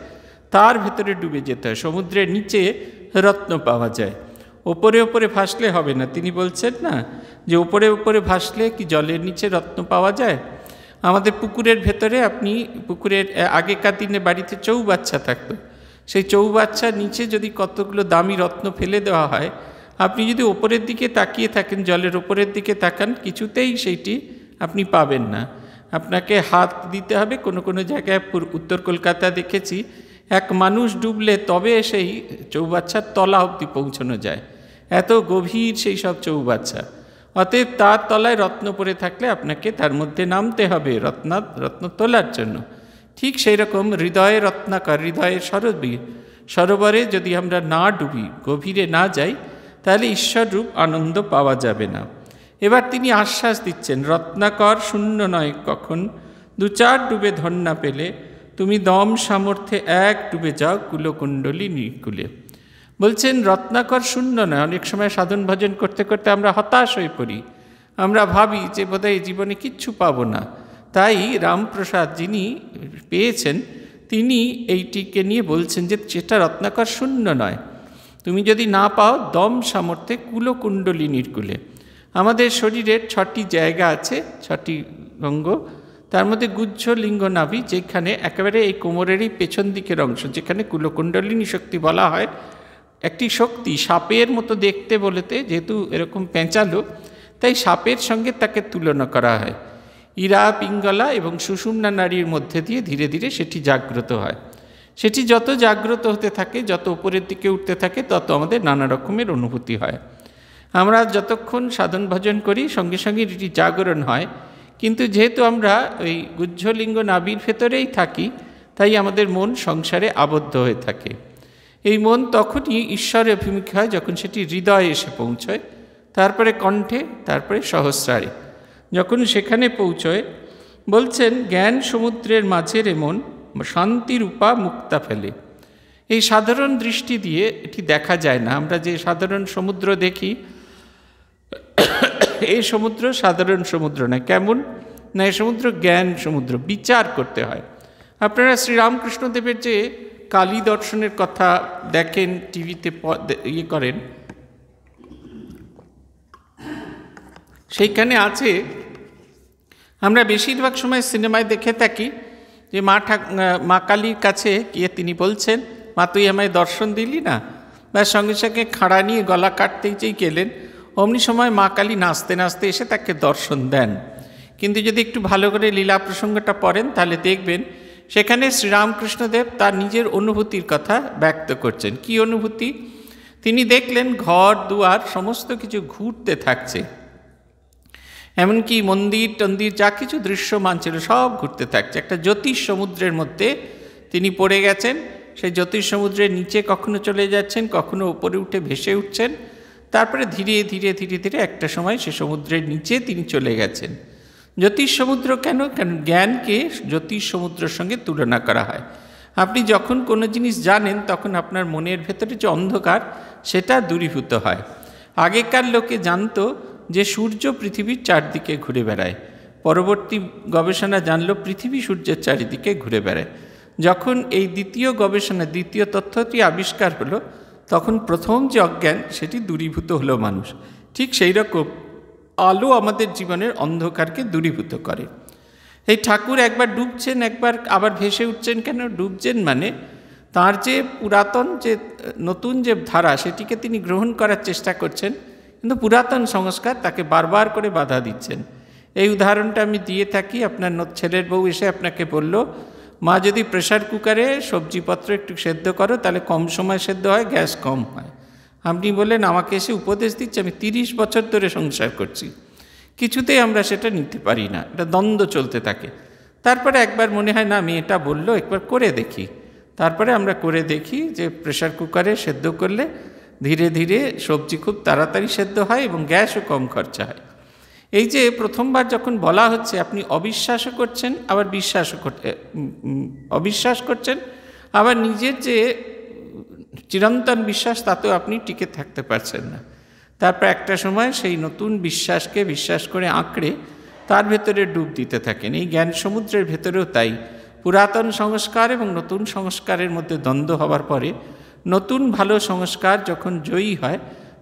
তার ভেতরে ডুবে যেতে হয়। সমুদ্রের নিচে রত্ন পাওয়া যায়, ওপরে ওপরে ভাসলে হবে না। তিনি বলছেন না যে ওপরে ওপরে ভাসলে কি জলের নিচে রত্ন পাওয়া যায়। আমাদের পুকুরের ভেতরে, আপনি পুকুরের আগেকার দিনে বাড়িতে চৌবাচ্চা থাকতো, সেই চৌবাচ্চার নিচে যদি কতগুলো দামি রত্ন ফেলে দেওয়া হয়, আপনি যদি ওপরের দিকে তাকিয়ে থাকেন, জলের ওপরের দিকে তাকান, কিছুতেই সেইটি আপনি পাবেন না। আপনাকে হাত দিতে হবে। কোনো কোনো জায়গায় উত্তর কলকাতা দেখেছি, এক মানুষ ডুবলে তবে সেই চৌবাচ্চার তলা অবধি পৌঁছানো যায়, এত গভীর সেই সব চৌবাচ্চা। অতএব তার তলায় রত্ন পড়ে থাকলে আপনাকে তার মধ্যে নামতে হবে রত্ন তোলার জন্য। ঠিক সেই রকম হৃদয়ে রত্নাকর, হৃদয়ের সরোবরে যদি আমরা না ডুবি, গভীরে না যাই, তাহলে ঈশ্বররূপ আনন্দ পাওয়া যাবে না। এবার তিনি আশ্বাস দিচ্ছেন, রত্নাকর শূন্য নয় কখন, 2-4 ডুবে ধন্যা পেলে। তুমি দম সামর্থ্যে 1 ডুবে যাও কুলকুণ্ডলী নিকুলে। বলছেন রত্নাকর শূন্য নয়। অনেক সময় সাধন ভজন করতে করতে আমরা হতাশ হয়ে পড়ি, আমরা ভাবি যে বোধহয় জীবনে কিচ্ছু পাবো না। তাই রামপ্রসাদ যিনি পেয়েছেন তিনি এইটিকে নিয়ে বলছেন যে সেটা রত্নাকর শূন্য নয়। তুমি যদি না পাও দম সামর্থ্যে কুলকুণ্ডলী নির্কুলে। আমাদের শরীরের 6টি জায়গা আছে, 6টি অঙ্গ। তার মধ্যে গুহ্য লিঙ্গ নাভি, যেখানে একেবারে এই কোমরেরই পেছন দিকের অংশ, যেখানে কুলকুণ্ডলিনী শক্তি বলা হয়, একটি শক্তি সাপের মতো দেখতে বলেতে, যেহেতু এরকম পেঁচালো তাই সাপের সঙ্গে তাকে তুলনা করা হয়। ইরা, পিঙ্গলা এবং সুষুম্না নাড়ির মধ্যে দিয়ে ধীরে ধীরে সেটি জাগ্রত হয়। সেটি যত জাগ্রত হতে থাকে, যত উপরের দিকে উঠতে থাকে, তত আমাদের নানা রকমের অনুভূতি হয়। আমরা যতক্ষণ সাধন ভজন করি সঙ্গে সঙ্গে এটি জাগরণ হয়, কিন্তু যেহেতু আমরা ওই গুহ্যলিঙ্গ নাভির ভেতরেই থাকি, তাই আমাদের মন সংসারে আবদ্ধ হয়ে থাকে। এই মন তখনই ঈশ্বরে অভিমুখী হয় যখন সেটি হৃদয়ে এসে পৌঁছয়, তারপরে কণ্ঠে, তারপরে সহস্রারে। যখন সেখানে পৌঁছয়, বলছেন জ্ঞান সমুদ্রের মাঝের এমন শান্তিরূপা মুক্তা ফেলে। এই সাধারণ দৃষ্টি দিয়ে এটি দেখা যায় না। আমরা যে সাধারণ সমুদ্র দেখি, এই সমুদ্র সাধারণ সমুদ্র না। কেমন না, এই সমুদ্র জ্ঞান সমুদ্র, বিচার করতে হয়। আপনারা শ্রীরামকৃষ্ণদেবের যে কালী দর্শনের কথা দেখেন, টিভিতে করেন, সেইখানে আছে, আমরা বেশিরভাগ সময় সিনেমায় দেখে থাকি যে মা কালীর কাছে গিয়ে তিনি বলছেন, মা তুই আমায় দর্শন দিলি না, বা সঙ্গে সঙ্গে খাড়া নিয়ে গলা কাটতে যেই গেলেন, অমনি সময় মা কালী নাচতে নাচতে এসে তাকে দর্শন দেন। কিন্তু যদি একটু ভালো করে লীলা প্রসঙ্গটা পড়েন, তাহলে দেখবেন সেখানে শ্রীরামকৃষ্ণদেব তার নিজের অনুভূতির কথা ব্যক্ত করছেন। কি অনুভূতি? তিনি দেখলেন ঘর দুয়ার সমস্ত কিছু ঘুরতে থাকছে, এমনকি মন্দির টন্দির যা কিছু দৃশ্যমান ছিল সব ঘুরতে থাকছে। একটা জ্যোতিষ সমুদ্রের মধ্যে তিনি পড়ে গেছেন। সেই জ্যোতিষ সমুদ্রের নিচে কখনো চলে যাচ্ছেন, কখনো উপরে উঠে ভেসে উঠছেন, তারপরে ধীরে ধীরে ধীরে ধীরে একটা সময় সে সমুদ্রের নিচে তিনি চলে গেছেন। জ্যোতিষ সমুদ্র কেন? কারণ জ্ঞানকে জ্যোতিষ সমুদ্রের সঙ্গে তুলনা করা হয়। আপনি যখন কোনো জিনিস জানেন, তখন আপনার মনের ভেতরে যে অন্ধকার, সেটা দূরীভূত হয়। আগেকার লোকে জানতো যে সূর্য পৃথিবীর চারদিকে ঘুরে বেড়ায়। পরবর্তী গবেষণা জানলো পৃথিবী সূর্যের চারিদিকে ঘুরে বেড়ায়। যখন এই দ্বিতীয় গবেষণা, দ্বিতীয় তথ্যটি আবিষ্কার হলো, তখন প্রথম যে অজ্ঞান, সেটি দূরীভূত হলো মানুষ। ঠিক সেই রকম আলো আমাদের জীবনের অন্ধকারকে দূরীভূত করে। এই ঠাকুর একবার ডুবছেন, একবার আবার ভেসে উঠছেন। কেন ডুবছেন? মানে তার যে পুরাতন যে নতুন যে ধারা, সেটিকে তিনি গ্রহণ করার চেষ্টা করছেন, কিন্তু পুরাতন সংস্কার তাকে বারবার করে বাধা দিচ্ছেন। এই উদাহরণটা আমি দিয়ে থাকি। আপনার ছেলের বউ এসে আপনাকে বলল, মা যদি প্রেশার কুকারে সবজিপত্র একটু সেদ্ধ করো, তাহলে কম সময় সেদ্ধ হয়, গ্যাস কম হয়। আপনি বললেন, আমাকে এসে উপদেশ দিচ্ছে, আমি 30 বছর ধরে সংসার করছি, কিছুতেই আমরা সেটা নিতে পারি না, এটা দ্বন্দ্ব চলতে থাকে। তারপরে একবার মনে হয় না, আমি এটা বললো, একবার করে দেখি। তারপরে আমরা করে দেখি যে প্রেশার কুকারে সেদ্ধ করলে ধীরে ধীরে সবজি খুব তাড়াতাড়ি সেদ্ধ হয় এবং গ্যাসও কম খরচা হয়। এই যে প্রথমবার যখন বলা হচ্ছে, আপনি অবিশ্বাসও করছেন, আবার অবিশ্বাস করছেন, আবার নিজের যে চিরন্তন বিশ্বাস, তাতেও আপনি টিকে থাকতে পারছেন না। তারপর একটা সময় সেই নতুন বিশ্বাসকে বিশ্বাস করে আঁকড়ে তার ভেতরে ডুব দিতে থাকেন। এই জ্ঞান সমুদ্রের ভেতরেও তাই। পুরাতন সংস্কার এবং নতুন সংস্কারের মধ্যে দ্বন্দ্ব হওয়ার পরে নতুন ভালো সংস্কার যখন জয়ী হয়,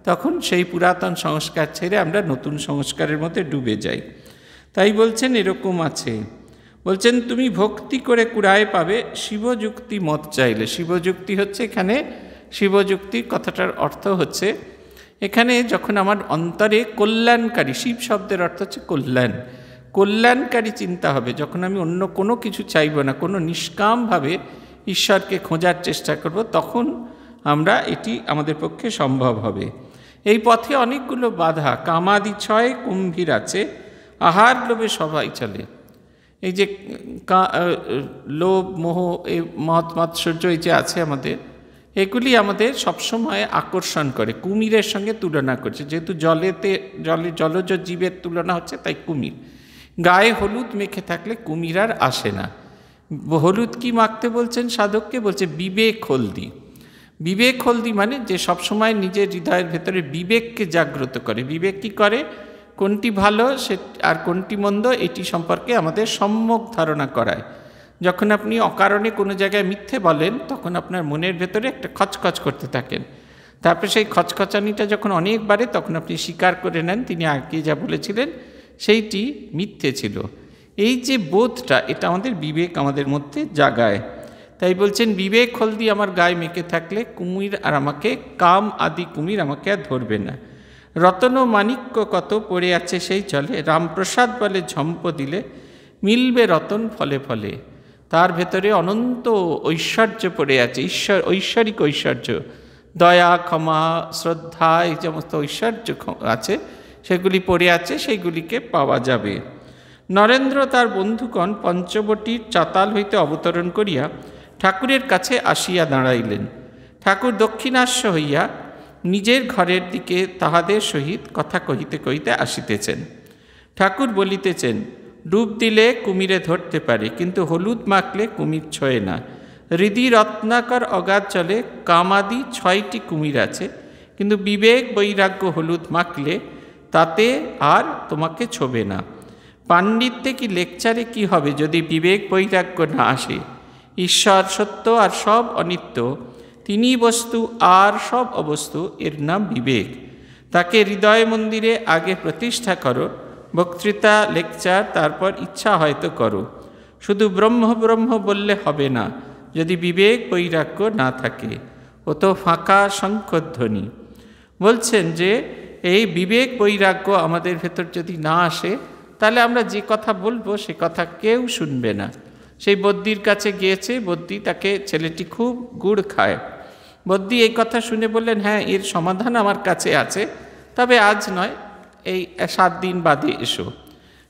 তখন সেই পুরাতন সংস্কার ছেড়ে আমরা নতুন সংস্কারের মধ্যে ডুবে যাই। তাই বলছেন এরকম আছে, বলছেন তুমি ভক্তি করে কুড়ায় পাবে শিবযুক্তি মত চাইলে। শিবযুক্তি হচ্ছে এখানে, শিবযুক্তি কথাটার অর্থ হচ্ছে এখানে যখন আমার অন্তরে কল্যাণকারী, শিব শব্দের অর্থ হচ্ছে কল্যাণ, কল্যাণকারী চিন্তা হবে, যখন আমি অন্য কোনো কিছু চাইব না, কোনো নিষ্কামভাবে ঈশ্বরকে খোঁজার চেষ্টা করব, তখন আমরা এটি আমাদের পক্ষে সম্ভব হবে। এই পথে অনেকগুলো বাধা, কামাদি ছয় কুম্ভীর আছে, আহার লোভে সবাই চলে। এই যে লোভ, মোহ, এই মত মাৎসর্য এই যে আছে আমাদের, এগুলি আমাদের সবসময় আকর্ষণ করে, কুমিরের সঙ্গে তুলনা করছে। যেহেতু জলজ জীবের তুলনা হচ্ছে, তাই কুমির। গায়ে হলুদ মেখে থাকলে কুমির আর আসে না। হলুদ কি মাখতে বলছেন সাধককে? বলছে বিবেক হলদি। বিবেক হলদি মানে যে সবসময় নিজের হৃদয়ের ভেতরে বিবেককে জাগ্রত করে। বিবেক কি করে? কোনটি ভালো সে আর কোনটি মন্দ, এটি সম্পর্কে আমাদের সম্যক ধারণা করায়। যখন আপনি অকারণে কোনো জায়গায় মিথ্যে বলেন, তখন আপনার মনের ভেতরে একটা খচখচ করতে থাকেন। তারপরে সেই খচখচানিটা যখন অনেক বাড়ে তখন আপনি স্বীকার করে নেন তিনি আগে যা বলেছিলেন সেইটি মিথ্যে ছিল। এই যে বোধটা, এটা আমাদের বিবেক আমাদের মধ্যে জাগায়। তাই বলছেন, বিবেক হলদি আমার গায়ে মেখে থাকলে কুমির আর আমাকে, কাম আদি কুমির আমাকে আর ধরবে না। রতন মাণিক্য কত পড়ে আছে সেই চলে, রামপ্রসাদ বলে ঝম্প দিলে মিলবে রতন ফলে ফলে। তার ভেতরে অনন্ত ঐশ্বর্য পড়ে আছে, ঐশ্বরিক ঐশ্বর্য, দয়া, ক্ষমা, শ্রদ্ধা, এই সমস্ত ঐশ্বর্য আছে, সেগুলি পড়ে আছে, সেইগুলিকে পাওয়া যাবে। নরেন্দ্র তার বন্ধুগণ পঞ্চবটির চাতাল হইতে অবতরণ করিয়া ঠাকুরের কাছে আসিয়া দাঁড়াইলেন। ঠাকুর দক্ষিণাস্য হইয়া নিজের ঘরের দিকে তাহাদের সহিত কথা কহিতে কহিতে আসিতেছেন। ঠাকুর বলিতেছেন, ডুব দিলে কুমিরে ধরতে পারে, কিন্তু হলুদ মাখলে কুমির ছোঁয় না। হৃদি রত্নাকর অগাধ চলে, কামাদি 6টি কুমির আছে, কিন্তু বিবেক বৈরাগ্য হলুদ মাখলে তাতে আর তোমাকে ছোবে না। পাণ্ডিত্যে কি লেকচারে কি হবে যদি বিবেক বৈরাগ্য না আসে? ঈশ্বর সত্য আর সব অনিত্য, তিনি বস্তু আর সব অবস্তু, এর নাম বিবেক। তাকে হৃদয় মন্দিরে আগে প্রতিষ্ঠা করো, বক্তৃতা লেকচার তারপর ইচ্ছা হয়তো করো। শুধু ব্রহ্ম ব্রহ্ম বললে হবে না যদি বিবেক বৈরাগ্য না থাকে, ও তো ফাঁকা শঙ্খধ্বনি। বলছেন যে এই বিবেক বৈরাগ্য আমাদের ভেতর যদি না আসে, তাহলে আমরা যে কথা বলবো সে কথা কেউ শুনবে না। সেই বদ্যির কাছে গিয়েছে, বদ্যি তাকে, ছেলেটি খুব গুড় খায়। বদ্যি এই কথা শুনে বললেন, হ্যাঁ এর সমাধান আমার কাছে আছে, তবে আজ নয়, এই 7 দিন বাদে এসো।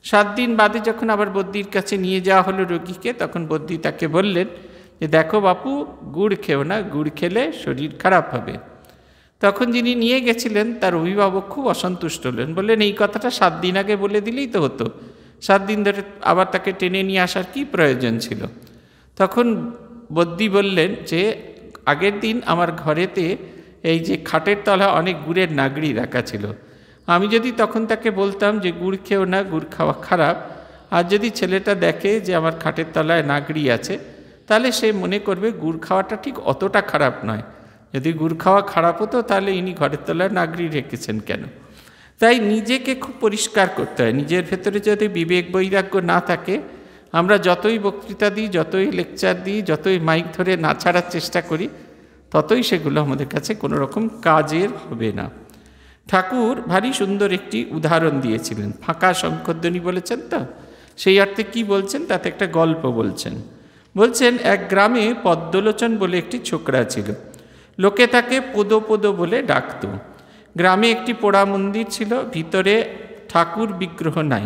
7 দিন বাদে যখন আবার বদ্যির কাছে নিয়ে যাওয়া হলো রোগীকে, তখন বদ্যি তাকে বললেন যে দেখো বাপু, গুড় খেও না, গুড় খেলে শরীর খারাপ হবে। তখন যিনি নিয়ে গেছিলেন তার অভিভাবক খুব অসন্তুষ্ট হলেন, বললেন এই কথাটা 7 দিন আগে বলে দিলেই তো হতো, 7 দিন ধরে আবার তাকে টেনে নিয়ে আসার কি প্রয়োজন ছিল? তখন বদ্যি বললেন যে আগের দিন আমার ঘরেতে এই যে খাটের তলা অনেক গুড়ের নাগড়ি রাখা ছিল, আমি যদি তখন তাকে বলতাম যে গুড় খেও না, গুড় খাওয়া খারাপ, আর যদি ছেলেটা দেখে যে আমার খাটের তলায় নাগড়ি আছে, তাহলে সে মনে করবে গুড় খাওয়াটা ঠিক অতটা খারাপ নয়। যদি গুড় খাওয়া খারাপ হতো তাহলে ইনি ঘরের তলায় নাগড়ি রেখেছেন কেন? তাই নিজেকে খুব পরিষ্কার করতে হয়। নিজের ভেতরে যদি বিবেক বৈরাগ্য না থাকে, আমরা যতই বক্তৃতা দিই, যতই লেকচার দিই, যতই মাইক ধরে না ছাড়ার চেষ্টা করি, ততই সেগুলো আমাদের কাছে কোনো রকম কাজের হবে না। ঠাকুর ভারী সুন্দর একটি উদাহরণ দিয়েছিলেন, ফাঁকা শঙ্খধ্বনি বলেছেন তো, সেই অর্থে কি বলছেন তাতে একটা গল্প বলছেন। বলছেন এক গ্রামে পদ্মলোচন বলে একটি ছোকরা ছিল, লোকে তাকে পোদো পোদো বলে ডাকত। গ্রামে একটি পোড়া মন্দির ছিল, ভিতরে ঠাকুর বিগ্রহ নাই।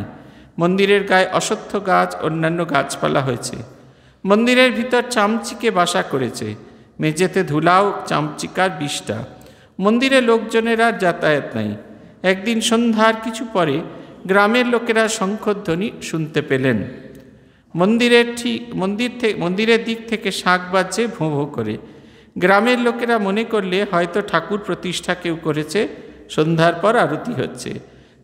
মন্দিরের গায়ে অশ্বত্থ গাছ, অন্যান্য গাছপালা হয়েছে। মন্দিরের ভিতর চামচিকে বাসা করেছে, মেঝেতে ধুলাও চামচিকার বিষ্ঠা। মন্দিরে লোকজনের আর যাতায়াত নাই। একদিন সন্ধ্যার কিছু পরে গ্রামের লোকেরা শঙ্খধ্বনি শুনতে পেলেন। মন্দিরের দিক থেকে শাঁখ বাজছে ভোঁ ভোঁ করে। গ্রামের লোকেরা মনে করলে হয়তো ঠাকুর প্রতিষ্ঠা কেউ করেছে, সন্ধ্যার পর আরতি হচ্ছে।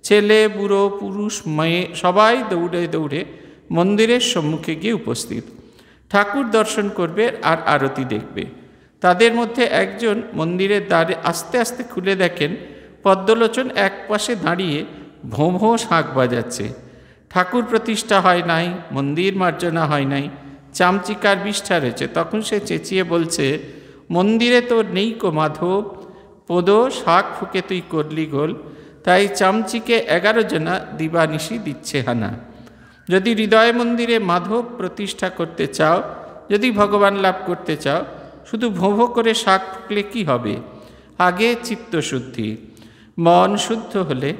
ছেলে, বুড়ো, পুরুষ, মেয়ে সবাই দৌড়ে দৌড়ে মন্দিরের সম্মুখে গিয়ে উপস্থিত। ঠাকুর দর্শন করবে আর আরতি দেখবে। তাদের মধ্যে একজন মন্দিরের দ্বারে আস্তে আস্তে খুলে দেখেন পদ্মলোচন এক পাশে দাঁড়িয়ে ভোঁ ভোঁ শাঁখ বাজাচ্ছে। ঠাকুর প্রতিষ্ঠা হয় নাই, মন্দির মার্জনা হয় নাই, চামচিকার বিষ্ঠা রয়েছে। তখন সে চেঁচিয়ে বলছে, মন্দিরে তো নেই কো মাধব, পোদো শাঁখ ফুকে তুই করলি গোল, তাই চামচিকে 11 জনা দিবানিশি দিচ্ছে হানা। যদি হৃদয় মন্দিরে মাধব প্রতিষ্ঠা করতে চাও, যদি ভগবান লাভ করতে চাও, শুধু ভোঁ ভোঁ করে শাঁখ ফুকলে কি হবে? আগে চিত্তশুদ্ধি, মন শুদ্ধ হলে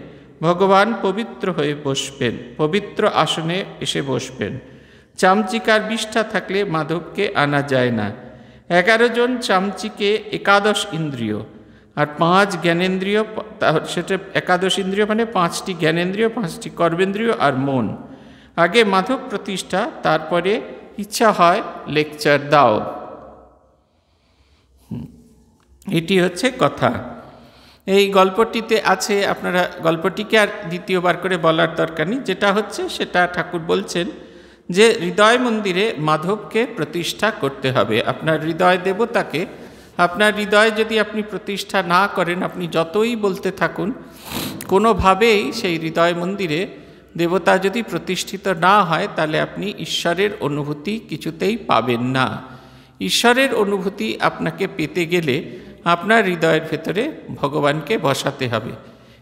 ভগবান পবিত্র হয়ে বসবেন, পবিত্র আসনে এসে বসবেন। চামচিকার বিষ্ঠা থাকলে মাধবকে আনা যায় না। 11 জন চামচিকে 11 ইন্দ্রিয় আর 5 জ্ঞানেন্দ্রিয়, সেটা 11 ইন্দ্রিয় মানে 5টি জ্ঞানেন্দ্রিয়, 5টি কর্মেন্দ্রিয় আর মন। আগে মাধব প্রতিষ্ঠা, তারপরে ইচ্ছা হয় লেকচার দাও। এটি হচ্ছে কথা। এই গল্পটিতে আছে, আপনারা গল্পটিকে আর দ্বিতীয়বার করে বলার দরকার নেই। যেটা হচ্ছে সেটা ঠাকুর বলছেন যে হৃদয় মন্দিরে মাধবকে প্রতিষ্ঠা করতে হবে। আপনার হৃদয় দেবতাকে আপনার হৃদয় যদি আপনি প্রতিষ্ঠা না করেন, আপনি যতই বলতে থাকুন, কোনোভাবেই সেই হৃদয় মন্দিরে দেবতা যদি প্রতিষ্ঠিত না হয়, তাহলে আপনি ঈশ্বরের অনুভূতি কিছুতেই পাবেন না। ঈশ্বরের অনুভূতি আপনাকে পেতে গেলে আপনার হৃদয়ের ভেতরে ভগবানকে বসাতে হবে,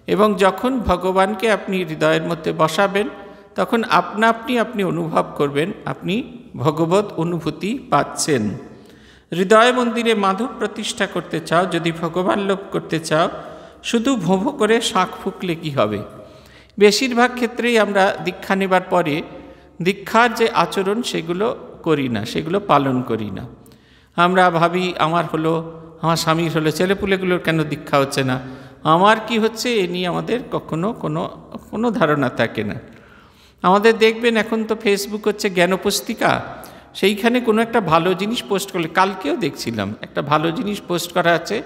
এবং যখন ভগবানকে আপনি হৃদয়ের মধ্যে বসাবেন, তখন আপনি অনুভব করবেন আপনি ভগবত অনুভূতি পাচ্ছেন। হৃদয় মন্দিরে মাধব প্রতিষ্ঠা করতে চাও, যদি ভগবান লাভ করতে চাও, শুধু ভোঁ করে শাঁখ ফুঁকলে কি হবে? বেশিরভাগ ক্ষেত্রেই আমরা দীক্ষা নেবার পরে দীক্ষার যে আচরণ সেগুলো করি না, সেগুলো পালন করি না। আমরা ভাবি আমার হলো, আমার স্বামীর হলো, ছেলেপুলেগুলোর কেন দীক্ষা হচ্ছে না, আমার কি হচ্ছে, এ নিয়ে আমাদের কখনো কোনো ধারণা থাকে না। আমাদের দেখবেন এখন তো ফেসবুক হচ্ছে জ্ঞানপুস্তিকা, সেইখানে কোনো একটা ভালো জিনিস পোস্ট করলে, কালকেও দেখছিলাম একটা ভালো জিনিস পোস্ট করা আছে,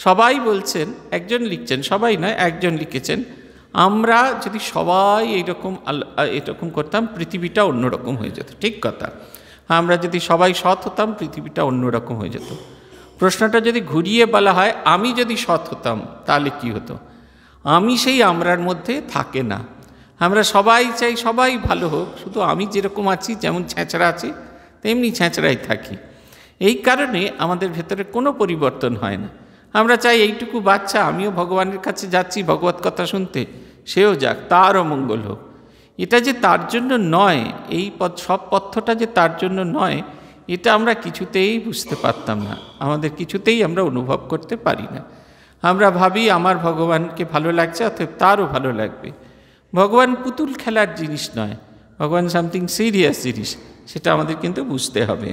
সবাই বলছেন, একজন লিখছেন, সবাই নয় একজন লিখেছেন, আমরা যদি সবাই এরকম করতাম পৃথিবীটা অন্যরকম হয়ে যেত। ঠিক কথা, আমরা যদি সবাই সৎ হতাম পৃথিবীটা অন্যরকম হয়ে যেত। প্রশ্নটা যদি ঘুরিয়ে বলা হয়, আমি যদি সৎ হতাম তাহলে কি হতো? আমি সেই আমরার মধ্যে থাকে না। আমরা সবাই চাই সবাই ভালো হোক, শুধু আমি যেরকম আছি, যেমন ছেঁচড়া আছি তেমনি ছেঁচড়াই থাকি। এই কারণে আমাদের ভেতরে কোনো পরিবর্তন হয় না। আমরা চাই এইটুকু বাচ্চা, আমিও ভগবানের কাছে যাচ্ছি ভগবত কথা শুনতে, সেও যাক, তারও মঙ্গল হোক। এটা যে তার জন্য নয়, এই সব পথ্যটা যে তার জন্য নয়, এটা আমরা কিছুতেই বুঝতে পারতাম না, আমাদের কিছুতেই আমরা অনুভব করতে পারি না। আমরা ভাবি আমার ভগবানকে ভালো লাগছে, অতএব তারও ভালো লাগবে। ভগবান পুতুল খেলার জিনিস নয়, ভগবান সামথিং সিরিয়াস জিনিস, সেটা আমাদের কিন্তু বুঝতে হবে।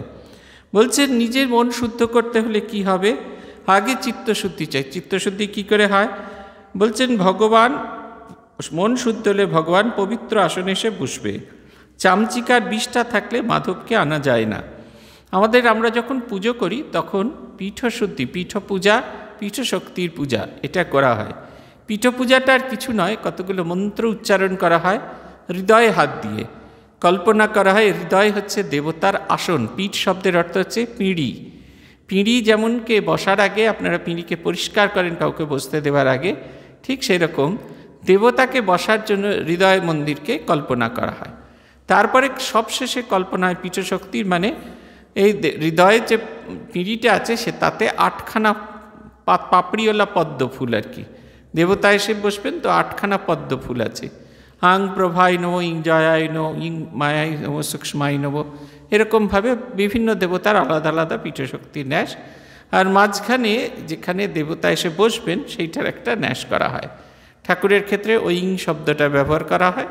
বলছেন নিজের মন শুদ্ধ করতে হলে কি হবে? আগে চিত্তশুদ্ধি চাই। চিত্তশুদ্ধি কি করে হয়? বলছেন ভগবান, মন শুদ্ধ হলে ভগবান পবিত্র আসনে এসে বসবে। চামচিকার বিষটা থাকলে মাধবকে আনা যায় না। আমরা যখন পুজো করি তখন পীঠশুদ্ধি, পীঠ পূজা, পীঠ শক্তির পূজা, এটা করা হয়। পীঠ পূজাটা আর কিছু নয়, কতগুলো মন্ত্র উচ্চারণ করা হয় হৃদয়ে হাত দিয়ে, কল্পনা করা হয় হৃদয় হচ্ছে দেবতার আসন। পীঠ শব্দের অর্থ হচ্ছে পিঁড়ি। পিঁড়ি যেমনকে বসার আগে আপনারা পিঁড়িকে পরিষ্কার করেন কাউকে বসতে দেওয়ার আগে, ঠিক সেরকম দেবতাকে বসার জন্য হৃদয় মন্দিরকে কল্পনা করা হয়। তারপরে সবশেষে কল্পনা হয় পীঠশক্তির, মানে এই হৃদয়ে যে পিঁড়িটা আছে সে তাতে 8খানা পাপড়িওয়ালা পদ্ম ফুল আর কি। দেবতা এসে বসবেন তো 8খানা পদ্ম ফুল আছে। আং প্রভাই নব, ইং জয়াই নব, ইং মায়াই নব, সূক্ষ্মাই নব, এরকমভাবে বিভিন্ন দেবতার আলাদা আলাদা পীঠশক্তির ন্যাস। আর মাঝখানে যেখানে দেবতা এসে বসবেন সেইটার একটা ন্যাস করা হয়। ঠাকুরের ক্ষেত্রে ওই ইং শব্দটা ব্যবহার করা হয়।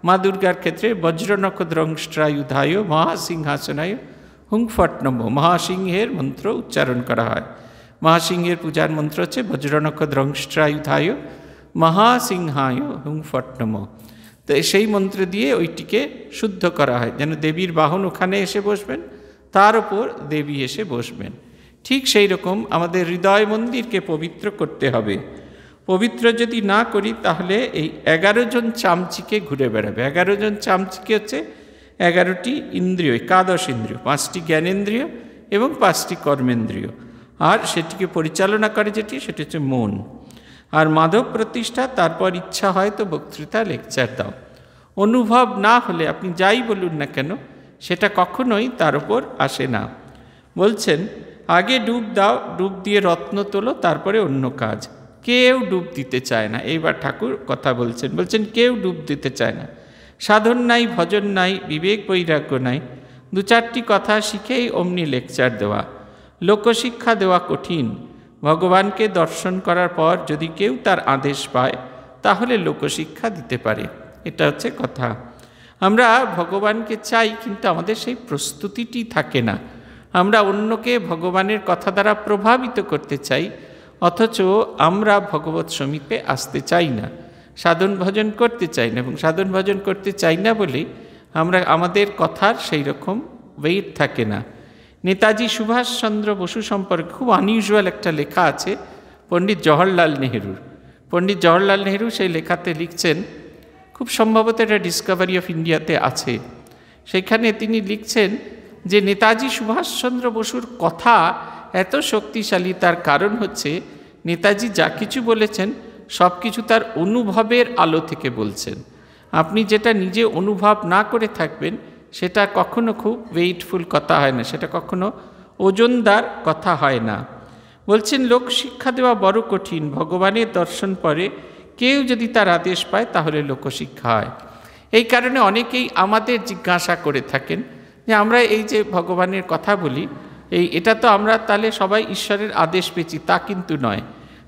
মা দুর্গার ক্ষেত্রে বজ্রনখদ্রংষ্ট্রায়ুধায় মহাসিংহাসনায় হুং ফট নম, মহাসিংহের মন্ত্র উচ্চারণ করা হয়। মহাসিংহের পূজার মন্ত্র হচ্ছে বজ্রনখদ্রংষ্ট্রায়ুধায় মহাসিংহায় হুং ফট নম। তো সেই মন্ত্র দিয়ে ওইটিকে শুদ্ধ করা হয়, যেন দেবীর বাহন ওখানে এসে বসবেন, তার উপর দেবী এসে বসবেন। ঠিক সেই রকম আমাদের হৃদয় মন্দিরকে পবিত্র করতে হবে। পবিত্র যদি না করি তাহলে এই 11 জন চামচিকে ঘুরে বেড়াবে। 11 জন চামচিকে হচ্ছে 11টি ইন্দ্রিয়, একাদশ ইন্দ্রিয়, 5টি জ্ঞানেন্দ্রিয় এবং 5টি কর্মেন্দ্রিয়, আর সেটিকে পরিচালনা করে যেটি, সেটি হচ্ছে মন। আর মাধব প্রতিষ্ঠা, তারপর ইচ্ছা হয় তো বক্তৃতা লেকচার দাও। অনুভব না হলে আপনি যাই বলুন না কেন সেটা কখনোই তার উপর আসে না। বলছেন আগে ডুব দাও, ডুব দিয়ে রত্ন তোলো, তারপরে অন্য কাজ। কেউ ডুব দিতে চায় না। এইবার ঠাকুর কথা বলছেন কেউ ডুব দিতে চায় না। সাধন নাই, ভজন নাই, বিবেক বৈরাগ্য নাই, 2-4টি কথা শিখেই অমনি লেকচার দেওয়া। লোকশিক্ষা দেওয়া কঠিন। ভগবানকে দর্শন করার পর যদি কেউ তার আদেশ পায় তাহলে লোকশিক্ষা দিতে পারে। এটা হচ্ছে কথা। আমরা ভগবানকে চাই, কিন্তু আমাদের সেই প্রস্তুতিটি থাকে না। আমরা অন্যকে ভগবানের কথা দ্বারা প্রভাবিত করতে চাই, অথচ আমরা ভগবৎ সমীপে আসতে চাই না, সাধন ভজন করতে চাই না। এবং সাধন ভজন করতে চাই না বলেই আমাদের কথার সেই রকম ওয়েট থাকে না। নেতাজি সুভাষচন্দ্র বসু সম্পর্কে খুব আনইউজুয়াল একটা লেখা আছে পণ্ডিত জওহরলাল নেহরুর। পণ্ডিত জওহরলাল নেহরু সেই লেখাতে লিখছেন, খুব সম্ভবত এটা ডিসকভারি অফ ইন্ডিয়াতে আছে, সেখানে তিনি লিখছেন যে নেতাজি সুভাষচন্দ্র বসুর কথা এত শক্তিশালী, তার কারণ হচ্ছে নেতাজি যা কিছু বলেছেন সব কিছু তার অনুভবের আলো থেকে বলছেন। আপনি যেটা নিজে অনুভব না করে থাকবেন সেটা কখনো খুব ওয়েটফুল কথা হয় না, সেটা কখনো ওজনদার কথা হয় না। বলছেন, লোক শিক্ষা দেওয়া বড় কঠিন, ভগবানের দর্শন পরে কেউ যদি তার আদেশ পায় তাহলে লোকশিক্ষা হয়। এই কারণে অনেকেই আমাদের জিজ্ঞাসা করে থাকেন যে আমরা এই যে ভগবানের কথা বলি, এটা তো আমরা তাহলে সবাই ঈশ্বরের আদেশ পেয়েছি, তা কিন্তু নয়।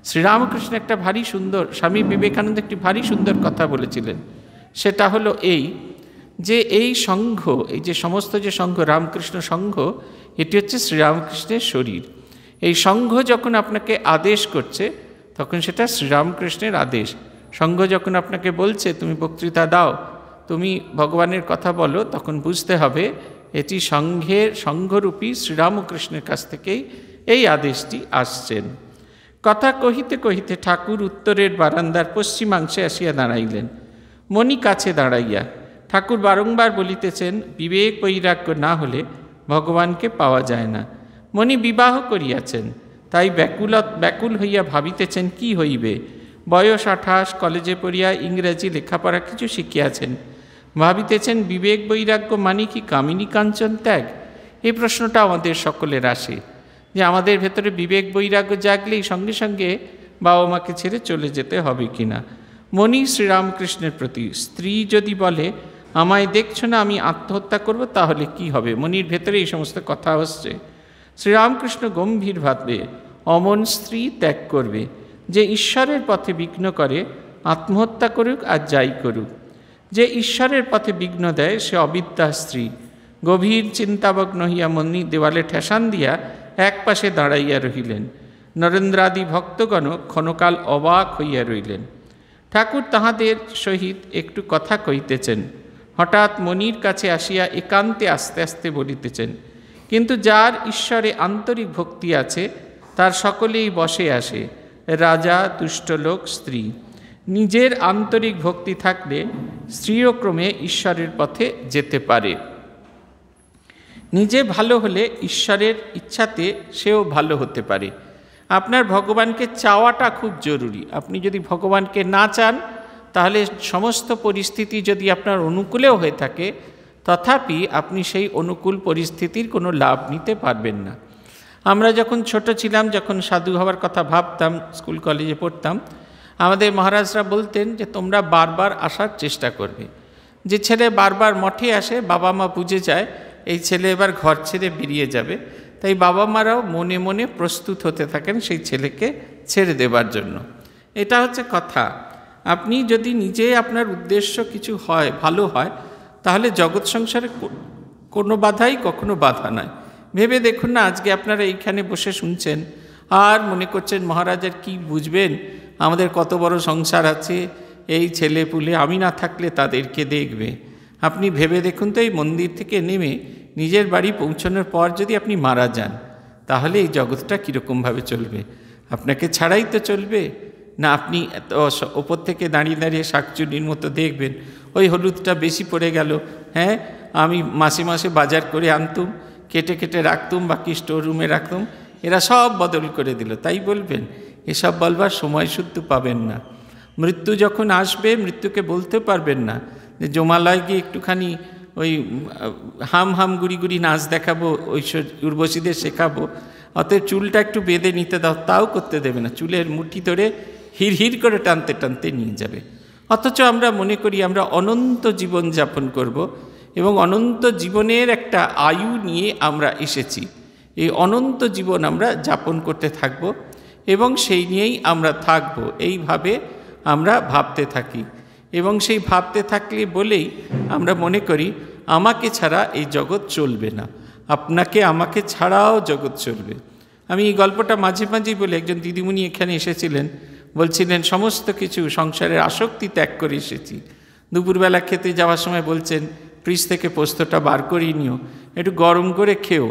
শ্রীরামকৃষ্ণ একটা ভারী সুন্দর, স্বামী বিবেকানন্দ একটি ভারী সুন্দর কথা বলেছিলেন। সেটা হলো যে এই সংঘ, এই যে সমস্ত যে সংঘ, রামকৃষ্ণ সংঘ, এটি হচ্ছে শ্রীরামকৃষ্ণের শরীর। এই সংঘ যখন আপনাকে আদেশ করছে তখন সেটা শ্রীরামকৃষ্ণের আদেশ। সংঘ যখন আপনাকে বলছে তুমি বক্তৃতা দাও, তুমি ভগবানের কথা বলো, তখন বুঝতে হবে এটি সংঘরূপী শ্রীরামকৃষ্ণের কাছ থেকেই এই আদেশটি আসছেন। কথা কহিতে কহিতে ঠাকুর উত্তরের বারান্দার পশ্চিমাংশে আসিয়া দাঁড়াইলেন। মণি কাছে দাঁড়াইয়া ঠাকুর বারংবার বলিতেছেন, বিবেক বৈরাগ্য না হলে ভগবানকে পাওয়া যায় না। মণি বিবাহ করিয়াছেন, তাই ব্যাকুল হইয়া ভাবিতেছেন কি হইবে। বয়স 28, কলেজে পড়িয়া ইংরেজি লেখাপড়া কিছু শিখিয়াছেন। ভাবিতেছেন বিবেক বৈরাগ্য মানে কি কামিনী কাঞ্চন ত্যাগ? এই প্রশ্নটা আমাদের সকলের আসে যে আমাদের ভেতরে বিবেক বৈরাগ্য জাগলেই সঙ্গে সঙ্গে বাবা মাকে ছেড়ে চলে যেতে হবে কিনা। মণি শ্রীরামকৃষ্ণের প্রতি, স্ত্রী যদি বলে আমায় দেখছো না, আমি আত্মহত্যা করব, তাহলে কি হবে? মণির ভেতরে এই সমস্ত কথা হচ্ছে। শ্রীরামকৃষ্ণ গম্ভীর ভাববে, অমন স্ত্রী ত্যাগ করবে। যে ঈশ্বরের পথে বিঘ্ন করে আত্মহত্যা করুক আর যাই করুক। যে ঈশ্বরের পথে বিঘ্ন দেয় সে অবিদ্যা স্ত্রী। গভীর চিন্তামগ্ন হইয়া মণি দেওয়ালে ঠেসান দিয়া এক পাশে দাঁড়াইয়া রহিলেন। নরেন্দ্রাদি ভক্তগণ ক্ষণকাল অবাক হইয়া রইলেন। ঠাকুর তাহাদের সহিত একটু কথা কইতেছেন। হঠাৎ মণির কাছে আসিয়া একান্তে আস্তে আস্তে বলিতেছেন, কিন্তু যার ঈশ্বরে আন্তরিক ভক্তি আছে তার সকলেই বসে আসে, রাজা, দুষ্টলোক, স্ত্রী। নিজের আন্তরিক ভক্তি থাকলে স্ত্রীও ক্রমে ঈশ্বরের পথে যেতে পারে। নিজে ভালো হলে ঈশ্বরের ইচ্ছাতে সেও ভালো হতে পারে। আপনার ভগবানকে চাওয়াটা খুব জরুরি। আপনি যদি ভগবানকে না চান তাহলে সমস্ত পরিস্থিতি যদি আপনার অনুকূলেও হয়ে থাকে তথাপি আপনি সেই অনুকূল পরিস্থিতির কোনো লাভ নিতে পারবেন না। আমরা যখন ছোট ছিলাম, যখন সাধু হওয়ার কথা ভাবতাম, স্কুল কলেজে পড়তাম, আমাদের মহারাজরা বলতেন যে তোমরা বারবার আসার চেষ্টা করবে। যে ছেলে বারবার মঠে আসে বাবা মা বুঝে যায় এই ছেলে এবার ঘর ছেড়ে বেরিয়ে যাবে, তাই বাবা মারাও মনে মনে প্রস্তুত হতে থাকেন সেই ছেলেকে ছেড়ে দেবার জন্য। এটা হচ্ছে কথা। আপনি যদি নিজে আপনার উদ্দেশ্য কিছু হয়, ভালো হয়, তাহলে জগৎ সংসারে কোনো বাধাই কখনো বাধা নয়। ভেবে দেখুন না, আজকে আপনারা এইখানে বসে শুনছেন আর মনে করছেন মহারাজের কি বুঝবেন, আমাদের কত বড় সংসার আছে, এই ছেলে পুলে আমি না থাকলে তাদেরকে দেখবে। আপনি ভেবে দেখুন তো, এই মন্দির থেকে নেমে নিজের বাড়ি পৌঁছানোর পর যদি আপনি মারা যান তাহলে এই জগৎটা কীরকমভাবে চলবে? আপনাকে ছাড়াই তো চলবে না। আপনি ওপর থেকে দাঁড়িয়ে দাঁড়িয়ে শাকচুনির মতো দেখবেন ওই হলুদটা বেশি পড়ে গেল, হ্যাঁ আমি মাসে মাসে বাজার করে আনতুম, কেটে কেটে রাখতুম, বাকি স্টোর রুমে রাখতুম, এরা সব বদল করে দিল, তাই বলবেন? এসব বলবার সময় শুদ্ধ পাবেন না। মৃত্যু যখন আসবে মৃত্যুকে বলতে পারবেন না যে জমালয় গিয়ে একটুখানি ওই হাম হাম গুড়ি গুড়ি নাচ দেখাবো, ওই উর্বশীদের শেখাবো, অতএব চুলটা একটু বেঁধে নিতে দাও, তাও করতে দেবে না। চুলের মুঠি ধরে হির হির করে টানতে টানতে নিয়ে যাবে। অথচ আমরা মনে করি আমরা অনন্ত জীবন যাপন করব এবং অনন্ত জীবনের একটা আয়ু নিয়ে আমরা এসেছি। এই অনন্ত জীবন আমরা যাপন করতে থাকব এবং সেই নিয়েই আমরা থাকব, এইভাবে আমরা ভাবতে থাকি। এবং সেই ভাবতে থাকলে বলেই আমরা মনে করি আমাকে ছাড়া এই জগৎ চলবে না, আপনাকে আমাকে ছাড়াও জগৎ চলবে। আমি এই গল্পটা মাঝে মাঝেই বলি। একজন দিদিমণি এখানে এসেছিলেন, বলছিলেন সমস্ত কিছু সংসারের আসক্তি ত্যাগ করে এসেছি। দুপুরবেলা খেতে যাওয়ার সময় বলছেন ফ্রিজ থেকে পোস্তটা বার করিয়ে নিও, একটু গরম করে খেও,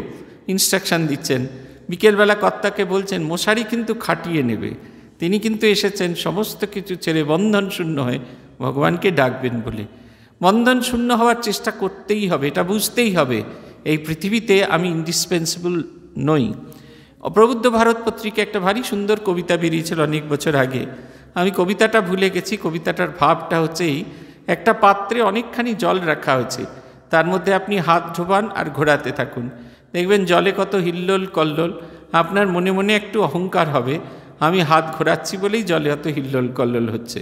ইনস্ট্রাকশান দিচ্ছেন। বিকেলবেলা কর্তাকে বলছেন মশারি কিন্তু খাটিয়ে নেবে। তিনি কিন্তু এসেছেন সমস্ত কিছু ছেড়ে বন্ধন শূন্য হয়ে ভগবানকে ডাকবেন বলে। বন্ধন শূন্য হওয়ার চেষ্টা করতেই হবে, এটা বুঝতেই হবে এই পৃথিবীতে আমি ইন্ডিসপেন্সেবল নই। প্রবুদ্ধ ভারত পত্রিকা একটা ভারী সুন্দর কবিতা বেরিয়েছিল অনেক বছর আগে। আমি কবিতাটা ভুলে গেছি। কবিতাটার ভাবটা হচ্ছে এই, একটা পাত্রে অনেকখানি জল রাখা হয়েছে, তার মধ্যে আপনি হাত ঢোবান আর ঘোরাতে থাকুন, দেখবেন জলে কত হিল্লোল কল্লোল। আপনার মনে মনে একটু অহংকার হবে, আমি হাত ঘোরাচ্ছি বলেই জলে অত হিল্লোল কল্লোল হচ্ছে।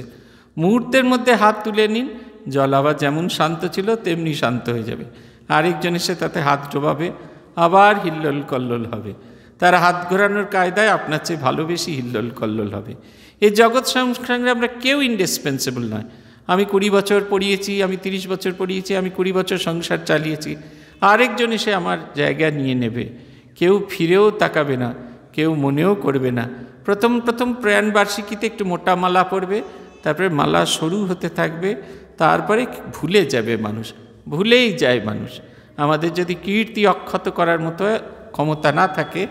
মুহূর্তের মধ্যে হাত তুলে নিন, জল আবার যেমন শান্ত ছিল তেমনি শান্ত হয়ে যাবে। আরেকজন এসে তাতে হাত ডোবাবে, আবার হিল্লোল কল্লোল হবে। তার হাত ঘোরানোর কায়দায় আপনার চেয়ে ভালোবেসে হিল্লোল কল্লোল হবে। এই জগৎ সংসারে আমরা কেউ ইন্ডিসপেন্সেবল নয়। আমি 20 বছর পড়িয়েছি, আমি 30 বছর পড়িয়েছি, আমি 20 বছর সংসার চালিয়েছি, আরেকজন এসে আমার জায়গা নিয়ে নেবে। কেউ ফিরেও তাকাবে না, কেউ মনেও করবে না। প্রথম প্রয়াণবার্ষিকীতে একটু মোটা মালা পরবে, তারপরে মালা সরু হতে থাকবে, তারপরে ভুলে যাবে মানুষ, ভুলেই যায় মানুষ। আমাদের যদি কীর্তি অক্ষত করার মতো ক্ষমতা না থাকে,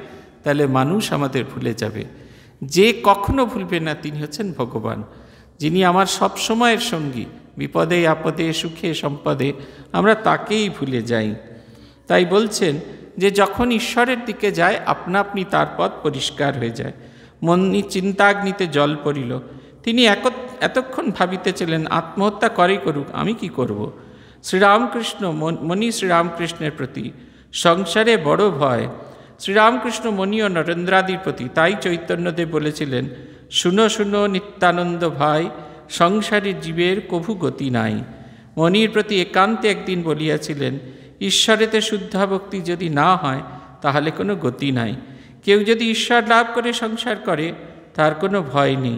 তাহলে মানুষ আমাদের ভুলে যাবে। যে কখনো ভুলবে না তিনি হচ্ছেন ভগবান, যিনি আমার সব সময়ের সঙ্গী, বিপদে আপদে সুখে সম্পদে আমরা তাকেই ভুলে যাই। তাই বলছেন যে যখন ঈশ্বরের দিকে যায় আপনা আপনি তার পথ পরিষ্কার হয়ে যায়। মনি চিন্তাগ্নিতে জল পড়িল, তিনি এতক্ষণ ভাবিতেছিলেন আত্মহত্যা করে করুক, আমি কি করব। শ্রীরামকৃষ্ণ মণি শ্রীরামকৃষ্ণের প্রতি সংসারে বড় ভয়। শ্রীরামকৃষ্ণ মণি ও নরেন্দ্রাদির প্রতি তাই চৈতন্যদেব বলেছিলেন, শুনো শুনো নিত্যানন্দ ভাই, সংসারে জীবের কভু গতি নাই। মণির প্রতি একান্তে একদিন বলিয়াছিলেন, ঈশ্বরেতে শুদ্ধা ভক্তি যদি না হয় তাহলে কোনো গতি নাই। কেউ যদি ঈশ্বর লাভ করে সংসার করে তার কোনো ভয় নেই।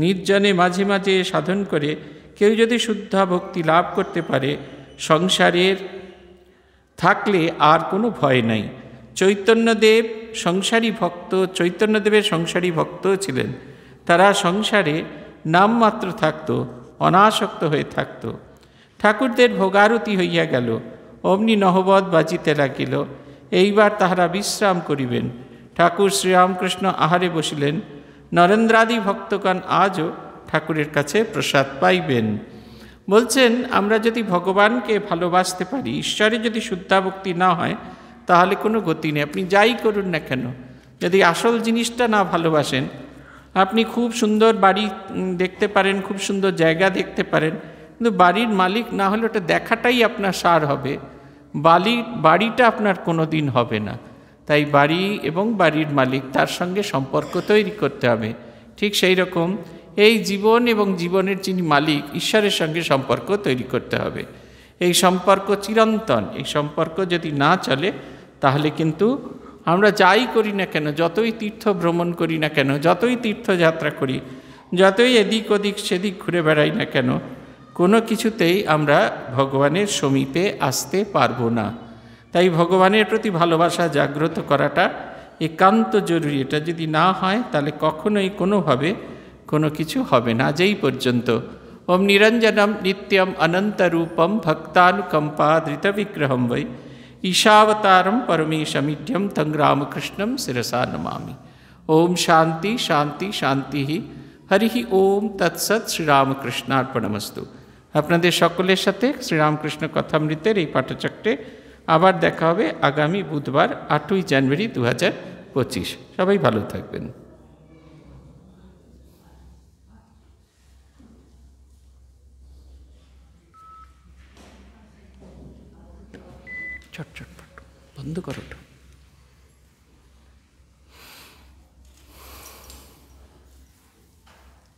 নির্জনে মাঝে মাঝে সাধন করে কেউ যদি শুদ্ধা ভক্তি লাভ করতে পারে, সংসারের থাকলে আর কোনো ভয় নাই। চৈতন্যদেব চৈতন্যদেবের সংসারী ভক্ত ছিলেন। তারা সংসারে নামমাত্র থাকত, অনাসক্ত হয়ে থাকত। ঠাকুরদের ভোগারতি হইয়া গেল, অমনি নহবত বাজিতে লাগিল। এইবার তাহারা বিশ্রাম করিবেন। ঠাকুর শ্রীরামকৃষ্ণ আহারে বসিলেন। নরেন্দ্রাদি ভক্তগণ আজও ঠাকুরের কাছে প্রসাদ পাইবেন। বলছেন আমরা যদি ভগবানকে ভালোবাসতে পারি, ঈশ্বরে যদি শুদ্ধাভক্তি না হয় তাহলে কোনো গতি নেই। আপনি যাই করুন না কেন, যদি আসল জিনিসটা না ভালোবাসেন, আপনি খুব সুন্দর বাড়ি দেখতে পারেন, খুব সুন্দর জায়গা দেখতে পারেন, কিন্তু বাড়ির মালিক না হলে ওটা দেখাটাই আপনার সার হবে, বাড়িটা আপনার কোনো দিন হবে না। তাই বাড়ি এবং বাড়ির মালিক তার সঙ্গে সম্পর্ক তৈরি করতে হবে। ঠিক সেই রকম এই জীবন এবং জীবনের যিনি মালিক ঈশ্বরের সঙ্গে সম্পর্ক তৈরি করতে হবে। এই সম্পর্ক চিরন্তন। এই সম্পর্ক যদি না চলে তাহলে কিন্তু আমরা যাই করি না কেন, যতই তীর্থ ভ্রমণ করি না কেন, যতই তীর্থযাত্রা করি, যতই এদিক ওদিক সেদিক ঘুরে বেড়াই না কেন, কোনো কিছুতেই আমরা ভগবানের সমীপে আসতে পারবো না। তাই ভগবানের প্রতি ভালোবাসা জাগ্রত করাটা একান্ত জরুরি। এটা যদি না হয় তাহলে কখনোই কোনোভাবে কোনো কিছু হবে না। যেই পর্যন্ত ওম নিরঞ্জনম নিত্যম অনন্তরূপম ভক্তানুকম্পা ধৃতবিগ্রহম বৈ ঈশাবতারম পরমেশমিঢ্যম তং রামকৃষ্ণম শিরসা নমামি। ওম শান্তি শান্তি শান্তি। হরি ওম তৎসৎ। শ্রীরামকৃষ্ণার্পণমস্তু। আপনাদের সকলের সাথে শ্রীরামকৃষ্ণ কথামৃতের এই পাঠচক্রে আবার দেখা হবে আগামী বুধবার 8ই জানুয়ারি 2025। সবাই ভালো থাকবেন। চটচট বন্ধ করো।